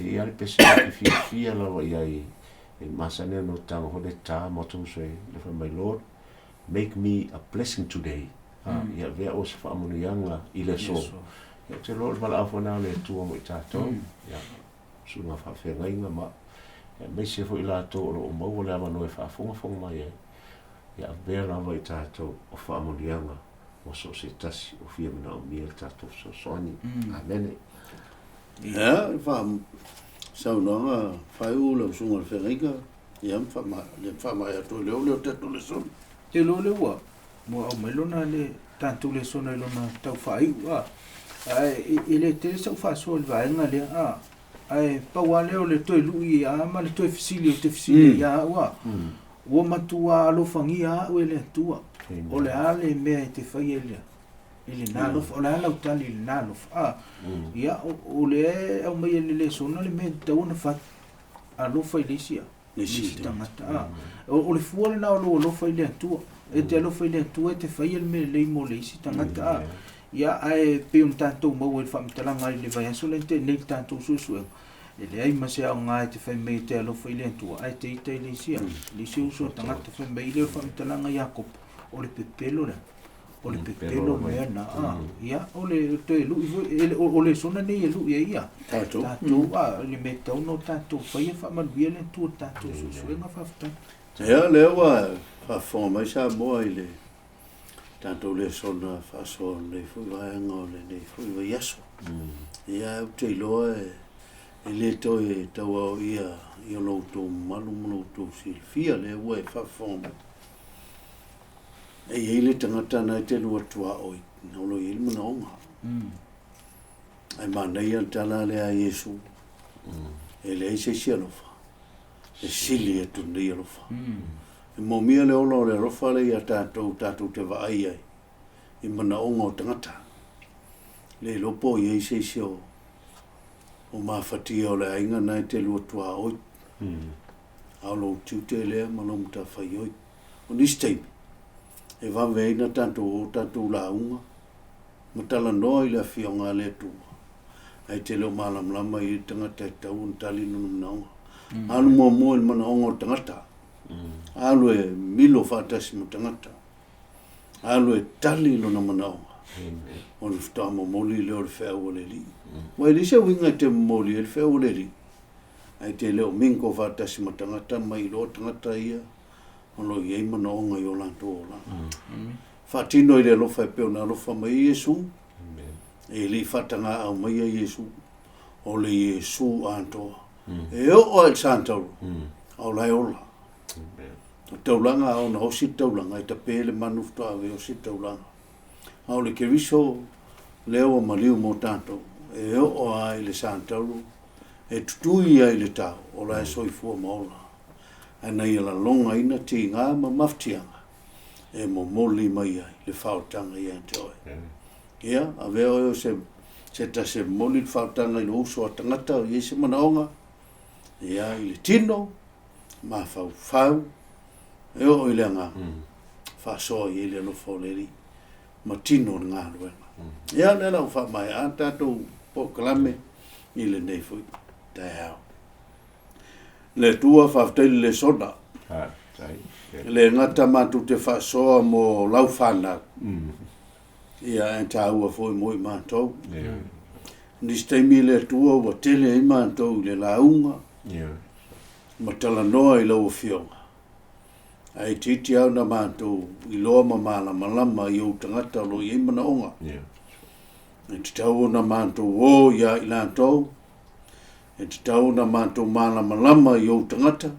E ale pese ki fia lawa iai. E masane no tanga hone tā motu se le fa my Lord, make me a blessing today. Ia vea o se whaamonianga I le so. Ia te Lord wala awhana le tua mo I tātou. Ia sunga whawhenga inga ma. Ia meise fo I lātou o maua le amano e whaafonga mai e. Ia vea lawa I tātou o whaamonianga. O so se tasi o fia mina o mia tātou so soani. Amen. Ia, sau noanga whai ula sunga le whenga ia mwhama ia tō leo tato le son. Te lo le ua, mua au mailona le tātou le sona ilona tau whai ua. I le te sau whaasua le vaenga le ai paua leo le toi lui ma le toi fisili o te fisili ia ua. Ua matua alofangi ue le tua. O le ale mea I te whai e lea. Ili nalof o la utali ili nalof ia o le au mai le sona le me tauna fa alofa I lesia lesi tangata o le fuole na o alofa I le atua e te alofa I le atua e te fai le me le mo lesi tangata ia ai pe un tanto mo e fa mtalanga I le vai aso le te nei tanto susu e le ai mase au ngai te fai me te alofa I le atua ai te ita I lesia lesi uso tangata fai me le fa mtalanga Jakob o le pepelo le o le pepelo mea na ia o le te lu o le sona nei lu ia tatou le me tau no tatou fai fa maluia le tu tatou susuenga fa fata ia le wa fa fo mai sa mo I le tatou le sona fa so le fu vaenga o le nei fu va yaso ia o te loa e le to e tau ia I lo to malu to silfia le wa fa fo e ele tangata na te lua tua oi na lo il mona onga ai mana ia tala le a Yesu e le se sialofa e sili e tu nei alofa e mo mia le ono le rofa le ia tātou te vai ai I mana onga o tangata le lopo i se sio o mawhatia o le ainga na te lua tua oi alo tute le malom ta fai oi o nisteimi e waweina tātou launga. Matala noa I le awhionga le tua. Ai te leo malamlama I tangata e tau tali nunum naunga. Alu mua il mana ongo tangata. Alu e milo whātasi mo tangata. Alu e tali lo na mana onga. O le whtaa mo moli leo le whea ua le li. Wai lisa winga te moli le whea ua le li. Ai te leo minko whātasi mo tangata mai lo tangata ia. Ono I mana onga I o lanto o la. Whatino I le alofa e peo na alofa mai Yesu. E li whatanga au mai a Yesu. O le Yesu antoa. E o el santauru. Au lai ola. O taulanga au na osi taulanga. I ta pele manufto ave osi taulanga. Au le keriso leo maliu mo tanto. E o ai le santauru. E tutui ai le tau. O lai soifua maola. Ana ia la longa ina ti ngā ma maftianga. E mo moli mai ai, le whaotanga ia te oe. Ia, a veo eo se ta se moli le whaotanga I lo uso a tangata o Iese manaonga. Ia, I le tino, ma whau, eo I le ngā. Whasoa I le alofa o le ri. Ma tino ngā luenga. Ia, le lau wha mai, a tātou po kalame, I le nei fui. Tai hao. Le tua whaftaili le sona. Le ngata matu te whasoa mo lau whana. Ia en tā ua foi moi mātou. Nisteimi le tua ua tele I mātou le launga. Ma tala noa I lau fionga. Ai titi au na mātou I loa ma malama I au tangata lo I mana onga. E te tau na mātou o ia I lātou. E te tau na mātou malama I au tangata.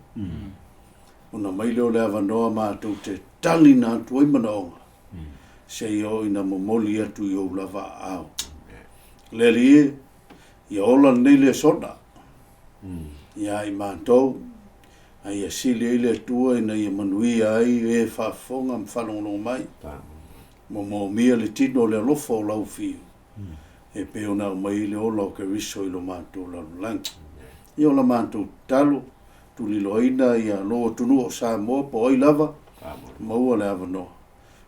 O na maileo le awanoa mātou te tali nā tuai mana onga. Se o ina momoli atu I au lava au. Le lie, I ola nei le sona. Ia I mātou, Ai a sili ile tua ina ia manuia ai e whaafonga mwhalongo mai. Mo mia le tino le alofa o lau fiu. E peo na mai le ola o ke riso i lo mātou la langi. I o la mātou talo, tu li loina i a loa tunu o sa moa po oi lava, maua le ava noa.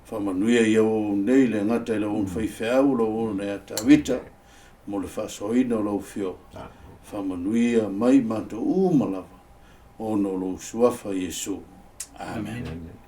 Whamanuia i au nei le ngata i la un whaifeau, la un e atawita, mo le whasoina o lau fio. Whamanuia mai mātou umalava, o no lo suafa Yesu. Amen.